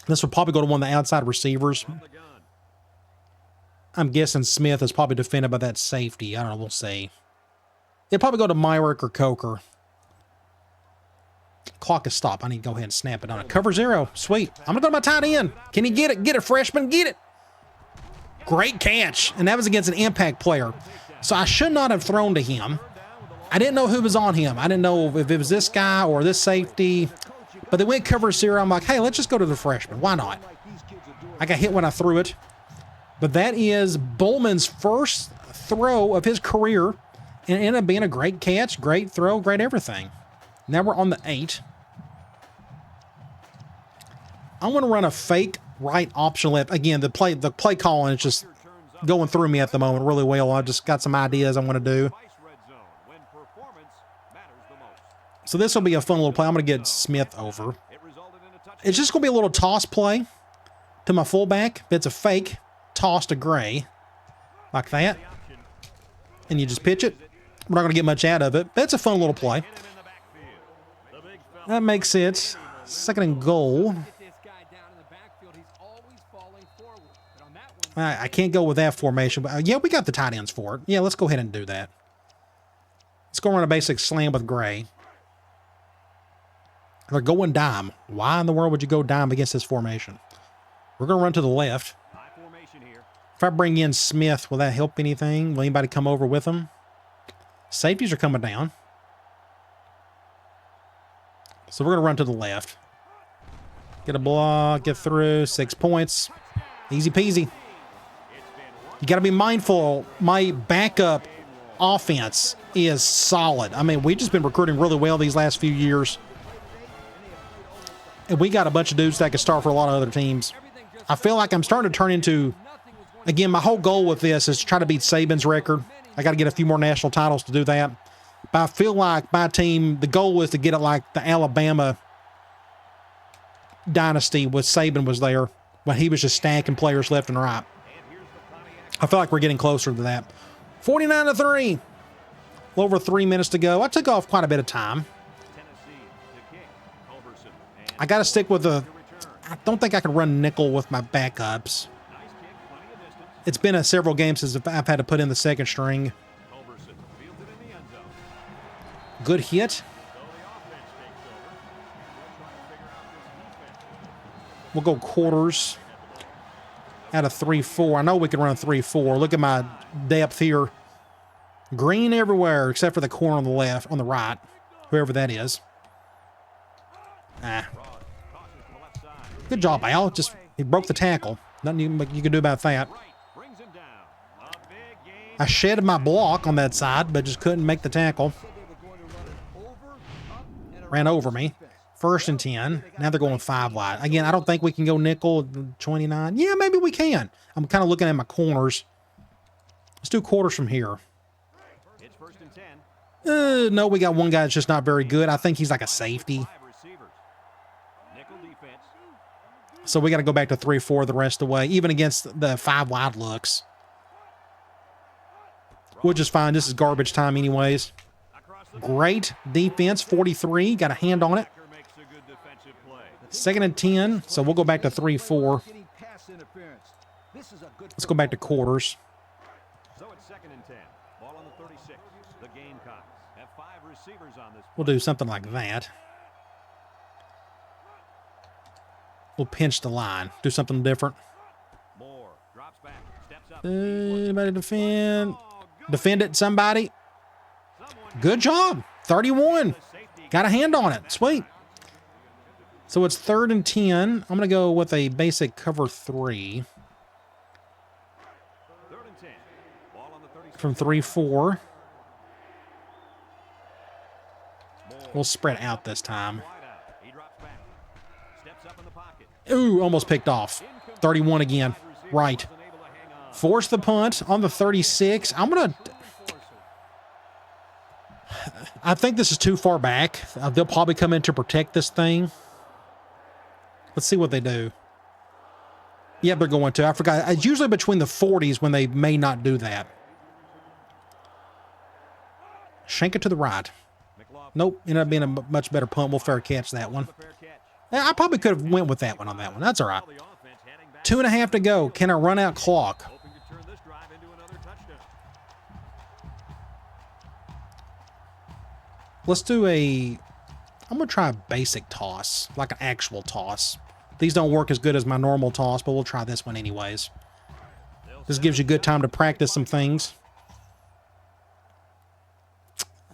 This will probably go to one of the outside receivers. I'm guessing Smith is probably defended by that safety. I don't know. We'll see. It'll probably go to Myrick or Coker. Clock is stopped. I need to go ahead and snap it on it. Cover 0. Sweet. I'm going to go to my tight end. Can he get it? Get it, freshman. Get it. Great catch. And that was against an impact player. So I should not have thrown to him. I didn't know who was on him. I didn't know if it was this guy or this safety. But they went cover 0. I'm like, hey, let's just go to the freshman. Why not? I got hit when I threw it. But that is Bowman's first throw of his career. And it ended up being a great catch, great throw, great everything. Now we're on the 8. I'm going to run a fake right option left. Again, the play calling is just going through me at the moment really well. I just got some ideas I want to do. So this will be a fun little play. I'm going to get Smith over. It's just going to be a little toss play to my fullback. It's a fake toss to Gray like that. And you just pitch it. We're not going to get much out of it, but it's a fun little play. That makes it 2nd and goal. I can't go with that formation, but yeah, we got the tight ends for it. Yeah, let's go ahead and do that. Let's go run a basic slam with Gray. They're going dime. Why in the world would you go dime against this formation? We're going to run to the left. If I bring in Smith, will that help anything? Will anybody come over with him? Safeties are coming down. So we're going to run to the left. Get a block, get through, 6 points. Easy peasy. You got to be mindful. My backup offense is solid. I mean, we've just been recruiting really well these last few years. And we got a bunch of dudes that can start for a lot of other teams. I feel like I'm starting to turn into, again, my whole goal with this is to try to beat Saban's record. I got to get a few more national titles to do that. But I feel like my team, the goal is to get it like the Alabama Dynasty with Saban was there when he was just stacking players left and right. I feel like we're getting closer to that. 49-3. A little over 3 minutes to go. I took off quite a bit of time. I got to stick with I don't think I can run nickel with my backups. It's been several games since I've had to put in the second string. Good hit. We'll go quarters out of 3-4. I know we can run 3-4. Look at my depth here. Green everywhere except for the corner on the left, on the right, whoever that is. Good job, Al. Just he broke the tackle. Nothing you can do about that. I shedded my block on that side, but just couldn't make the tackle. Ran over me. 1st and 10. Now they're going 5 wide. Again, I don't think we can go nickel 29. Yeah, maybe we can. I'm kind of looking at my corners. Let's do quarters from here. No, we got one guy that's just not very good. I think he's like a safety. So we got to go back to 3-4 the rest of the way, even against the 5 wide looks. Which is fine. This is garbage time anyways. Great defense, 43. Got a hand on it. 2nd and 10. So we'll go back to 3-4. Let's go back to quarters. We'll do something like that. We'll pinch the line. Do something different. Anybody defend? Defend it, somebody. Good job. 31. Got a hand on it. Sweet. So it's 3rd and 10. I'm going to go with a basic cover 3. From 3-4. We'll spread out this time. Ooh, almost picked off. 31 again. Right. Force the punt on the 36. I think this is too far back. They'll probably come in to protect this thing. Let's see what they do. Yeah, they're going to. I forgot. It's usually between the 40s when they may not do that. Shank it to the right. Nope. Ended up being a much better punt. We'll fair catch that one. Yeah, I probably could have went with that one on that one. That's all right. 2.5 to go. Can I run out clock? Let's do I'm going to try a basic toss, like an actual toss. These don't work as good as my normal toss, but we'll try this one anyways. This gives you good time to practice some things.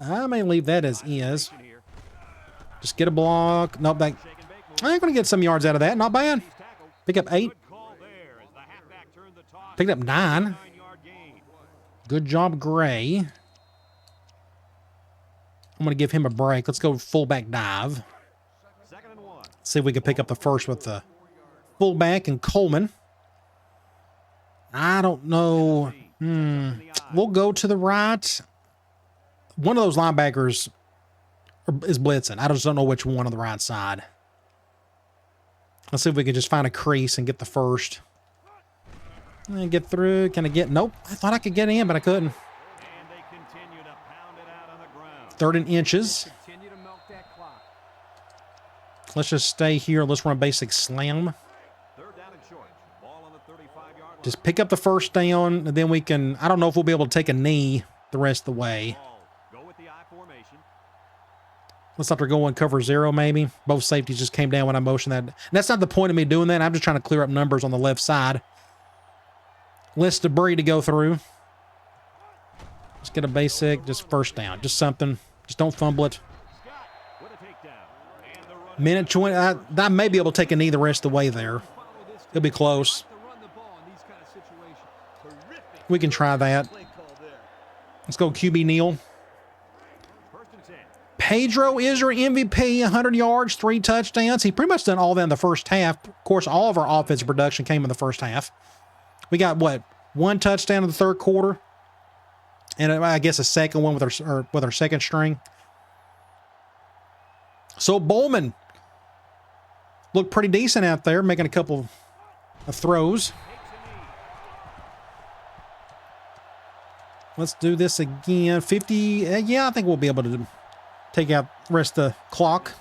I may leave that as is. Just get a block. Nope, I'm going to get some yards out of that. Not bad. Pick up 8. Picked up 9. Good job, Gray. I'm going to give him a break. Let's go fullback dive. See if we can pick up the first with the fullback and Coleman. I don't know. We'll go to the right. One of those linebackers is blitzing. I just don't know which one on the right side. Let's see if we can just find a crease and get the first. And get through. Can I get? Nope. I thought I could get in, but I couldn't. 3rd and inches. Let's just stay here. Let's run a basic slam. Just pick up the first down, and then we can... I don't know if we'll be able to take a knee the rest of the way. Looks like they're going cover 0, maybe. Both safeties just came down when I motioned that. And that's not the point of me doing that. I'm just trying to clear up numbers on the left side. Less debris to go through. Let's get a basic, just first down. Just something. Just don't fumble it. Minute 20. I may be able to take a knee the rest of the way there. It'll be close. We can try that. Let's go QB Neal. Pedro is your MVP, 100 yards, 3 touchdowns. He pretty much done all that in the first half. Of course, all of our offensive production came in the first half. We got, what, 1 touchdown in the 3rd quarter? And I guess a second one with our second string. So Bowman looked pretty decent out there, making a couple of throws. Let's do this again. 50. Yeah, I think we'll be able to take out the rest of the clock.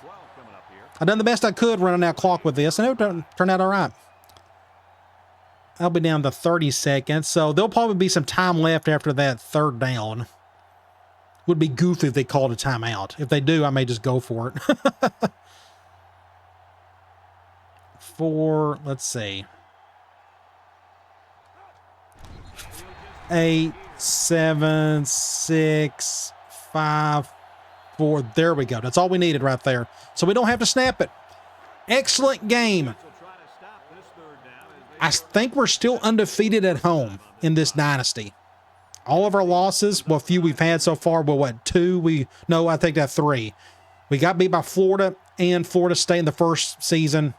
I've done the best I could running out clock with this, and it turned out all right. I'll be down to 30 seconds, so there'll probably be some time left after that 3rd down. Would be goofy if they called a timeout. If they do, I may just go for it. 4, let's see. 8, 7, 6, 5, 4. There we go. That's all we needed right there. So we don't have to snap it. Excellent game. I think we're still undefeated at home in this dynasty. All of our losses, well, few we've had so far, but what, 2? No, I think that's 3. We got beat by Florida and Florida State in the first season.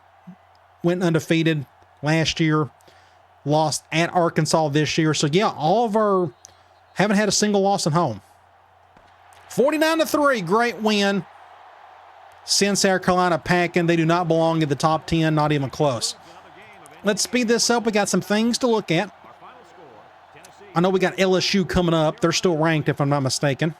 Went undefeated last year. Lost at Arkansas this year. So, yeah, all of our... Haven't had a single loss at home. 49-3, great win. Send South Carolina packing. They do not belong in the top 10, not even close. Let's speed this up. We got some things to look at. I know we got LSU coming up. They're still ranked, if I'm not mistaken.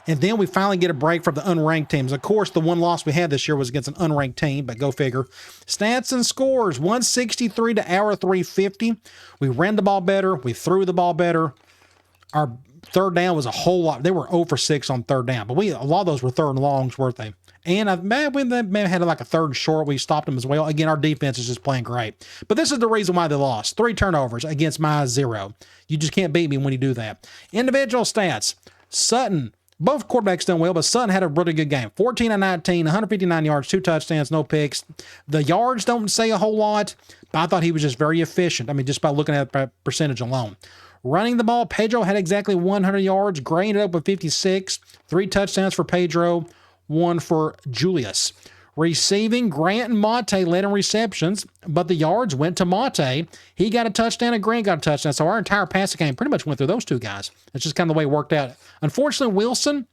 And then we finally get a break from the unranked teams. Of course, the one loss we had this year was against an unranked team, but go figure. Stats and scores, 163 to our 350. We ran the ball better. We threw the ball better. Our 3rd down was a whole lot. They were 0 for 6 on 3rd down, but a lot of those were 3rd and longs, weren't they? And we may have had like a 3rd and short. We stopped them as well. Again, our defense is just playing great. But this is the reason why they lost. 3 turnovers against my 0. You just can't beat me when you do that. Individual stats. Sutton, both quarterbacks done well, but Sutton had a really good game. 14 of 19, 159 yards, 2 touchdowns, no picks. The yards don't say a whole lot, but I thought he was just very efficient. I mean, just by looking at the percentage alone. Running the ball, Pedro had exactly 100 yards. Gray ended up with 56. 3 touchdowns for Pedro. 1 for Julius. Receiving, Grant and Mate led in receptions, but the yards went to Mate. He got a touchdown and Grant got a touchdown. So our entire passing game pretty much went through those two guys. That's just kind of the way it worked out. Unfortunately, Wilson,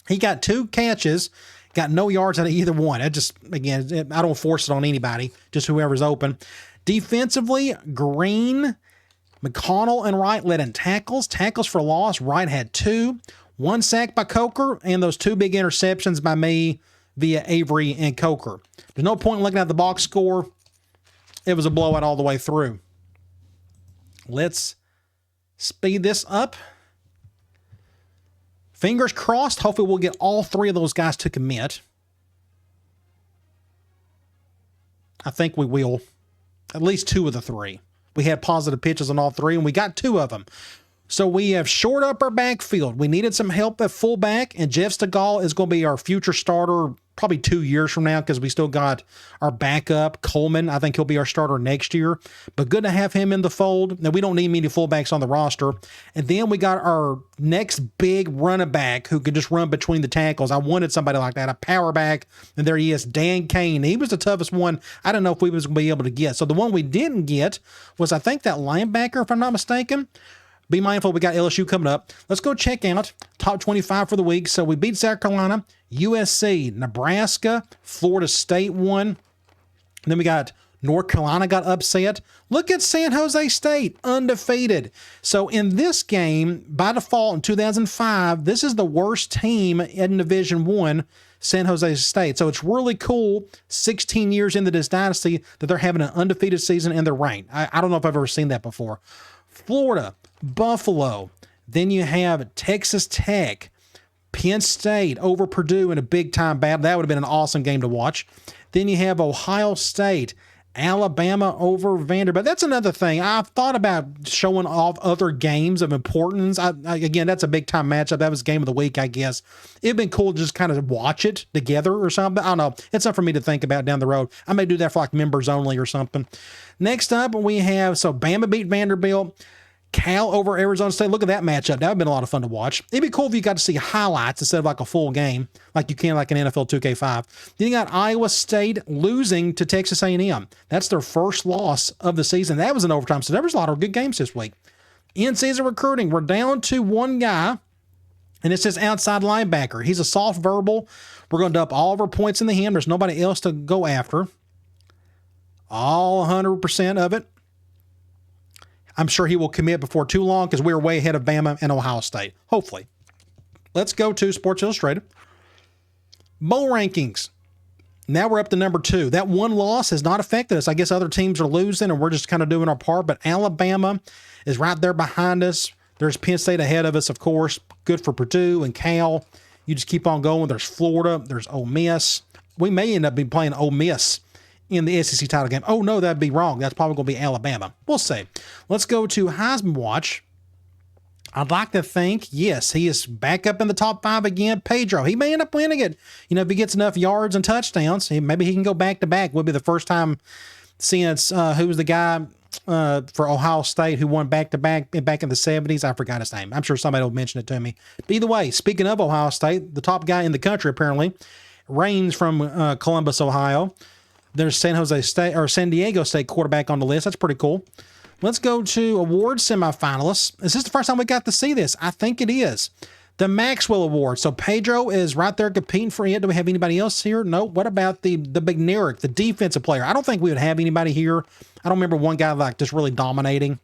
he got 2 catches, got no yards out of either one. It just, again, I don't force it on anybody, just whoever's open. Defensively, Green, McConnell, and Wright led in tackles. Tackles for loss, Wright had 2. 1 sack by Coker, and those 2 big interceptions by me via Avery and Coker. There's no point in looking at the box score. It was a blowout all the way through. Let's speed this up. Fingers crossed. Hopefully we'll get all 3 of those guys to commit. I think we will. At least 2 of the 3. We had positive pitches on all 3, and we got 2 of them. So we have shored up our backfield. We needed some help at fullback, and Jeff Stegall is going to be our future starter probably 2 years from now because we still got our backup, Coleman. I think he'll be our starter next year. But good to have him in the fold. Now, we don't need many fullbacks on the roster. And then we got our next big running back who can just run between the tackles. I wanted somebody like that, a power back. And there he is, Dan Cain. He was the toughest one. I don't know if we was going to be able to get. So the one we didn't get was, I think, that linebacker, if I'm not mistaken. Be mindful, we got LSU coming up. Let's go check out top 25 for the week. So we beat South Carolina, USC, Nebraska, Florida State won. And then we got North Carolina got upset. Look at San Jose State, undefeated. So in this game, by default in 2005, this is the worst team in Division I, San Jose State. So it's really cool, 16 years into this dynasty, that they're having an undefeated season in their reign. I don't know if I've ever seen that before. Florida, Buffalo, then you have Texas Tech, Penn State over Purdue in a big-time battle. That would have been an awesome game to watch. Then you have Ohio State, Alabama over Vanderbilt. That's another thing. I've thought about showing off other games of importance. Again, that's a big-time matchup. That was game of the week, I guess. It'd been cool to just kind of watch it together or something. I don't know. It's not for me to think about down the road. I may do that for like members only or something. Next up, we have, so Bama beat Vanderbilt. Cal over Arizona State. Look at that matchup. That would have been a lot of fun to watch. It'd be cool if you got to see highlights instead of like a full game, like you can like an NFL 2K5. Then you got Iowa State losing to Texas A&M. That's their first loss of the season. That was in overtime, so there was a lot of good games this week. In-season recruiting, we're down to 1 guy, and it says outside linebacker. He's a soft verbal. We're going to dump all of our points into him. There's nobody else to go after. All 100% of it. I'm sure he will commit before too long because we're way ahead of Bama and Ohio State. Hopefully. Let's go to Sports Illustrated. Bowl rankings. Now we're up to number 2. That one loss has not affected us. I guess other teams are losing and we're just kind of doing our part. But Alabama is right there behind us. There's Penn State ahead of us, of course. Good for Purdue and Cal. You just keep on going. There's Florida. There's Ole Miss. We may end up playing Ole Miss in the SEC title game. Oh, no, that'd be wrong. That's probably going to be Alabama. We'll see. Let's go to Heisman Watch. I'd like to think, yes, he is back up in the top 5 again. Pedro, he may end up winning it. You know, if he gets enough yards and touchdowns, maybe he can go back-to-back. Would be the first time since, who was the guy for Ohio State who won back-to-back back in the 70s? I forgot his name. I'm sure somebody will mention it to me. But either way, speaking of Ohio State, the top guy in the country, apparently, Reigns from Columbus, Ohio. There's San Diego State quarterback on the list. That's pretty cool. Let's go to award semifinalists. Is this the first time we got to see this? I think it is. The Maxwell Award. So Pedro is right there competing for it. Do we have anybody else here? No. What about the Big Nerick, the defensive player? I don't think we would have anybody here. I don't remember one guy like just really dominating.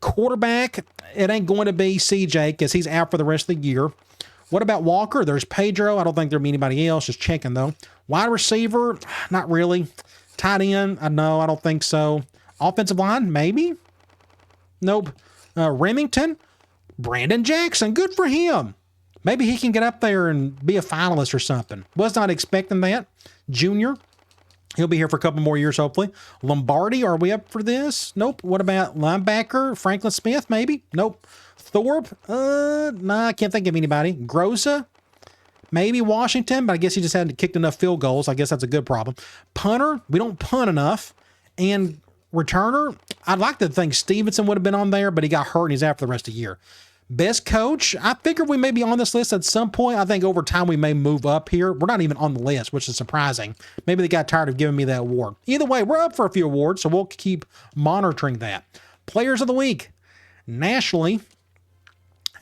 Quarterback, it ain't going to be CJ because he's out for the rest of the year. What about Walker? There's Pedro. I don't think there'll be anybody else. Just checking, though. Wide receiver, not really. Tight end, no, I don't think so. Offensive line, maybe. Nope. Remington, Brandon Jackson, good for him. Maybe he can get up there and be a finalist or something. Was not expecting that. Junior, he'll be here for a couple more years, hopefully. Lombardi, are we up for this? Nope. What about linebacker? Franklin Smith, maybe? Nope. Thorpe? Nah, I can't think of anybody. Groza? Maybe Washington, but I guess he just hadn't kicked enough field goals. I guess that's a good problem. Punter? We don't punt enough. And returner? I'd like to think Stevenson would have been on there, but he got hurt and he's out for the rest of the year. Best coach, I figure we may be on this list at some point. I think over time we may move up here. We're not even on the list, which is surprising. Maybe they got tired of giving me that award. Either way, we're up for a few awards, so we'll keep monitoring that. Players of the week. Nationally,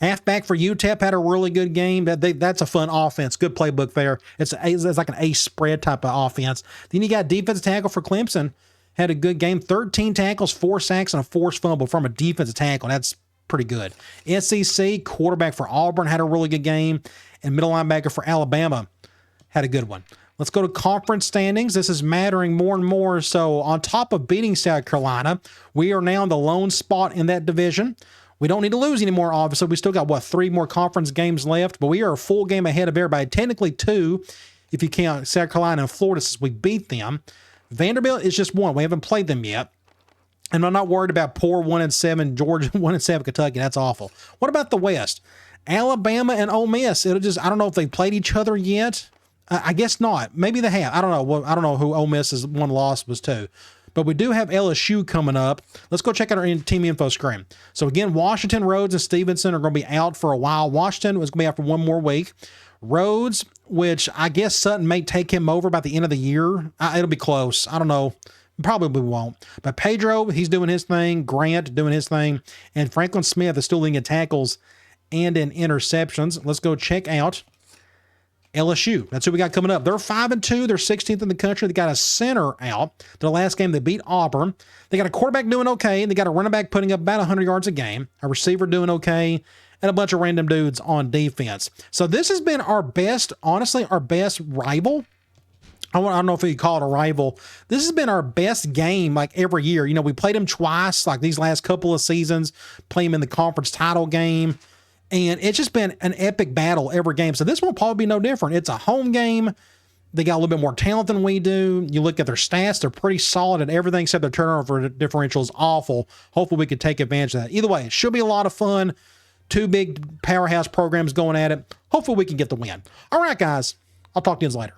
halfback for UTEP had a really good game. That's a fun offense. Good playbook there. It's like an ace spread type of offense. Then you got defensive tackle for Clemson. Had a good game. 13 tackles, 4 sacks, and a forced fumble from a defensive tackle. That's pretty good. SEC quarterback for Auburn had a really good game. And middle linebacker for Alabama had a good one. Let's go to conference standings. This is mattering more and more. So on top of beating South Carolina, we are now in the lone spot in that division. We don't need to lose anymore, obviously. We still got, 3 more conference games left, but we are a full game ahead of everybody. Technically 2, if you count South Carolina and Florida, since we beat them. Vanderbilt is just 1. We haven't played them yet. And I'm not worried about poor 1-7 Georgia, 1-7 Kentucky. That's awful. What about the West? Alabama and Ole Miss. I don't know if they played each other yet. I guess not. Maybe they have. I don't know. Well, I don't know who Ole Miss's one loss was to. But we do have LSU coming up. Let's go check out our team info screen. So again, Washington, Rhodes, and Stevenson are going to be out for a while. Washington was going to be out for 1 more week. Rhodes, which I guess Sutton may take him over by the end of the year. It'll be close. I don't know. Probably won't. But Pedro, he's doing his thing. Grant doing his thing. And Franklin Smith is still leading in tackles and in interceptions. Let's go check out LSU. That's who we got coming up. They're 5-2. They're 16th in the country. They got a center out. The last game they beat Auburn. They got a quarterback doing okay. They got a running back putting up about 100 yards a game. A receiver doing okay. And a bunch of random dudes on defense. So this has been our best, honestly, our best rival. I don't know if you call it a rival. This has been our best game like every year. You know, we played them twice like these last couple of seasons, play them in the conference title game. And it's just been an epic battle every game. So this will probably be no different. It's a home game. They got a little bit more talent than we do. You look at their stats, they're pretty solid at everything except their turnover differential is awful. Hopefully we could take advantage of that. Either way, it should be a lot of fun. 2 big powerhouse programs going at it. Hopefully we can get the win. All right, guys. I'll talk to you later.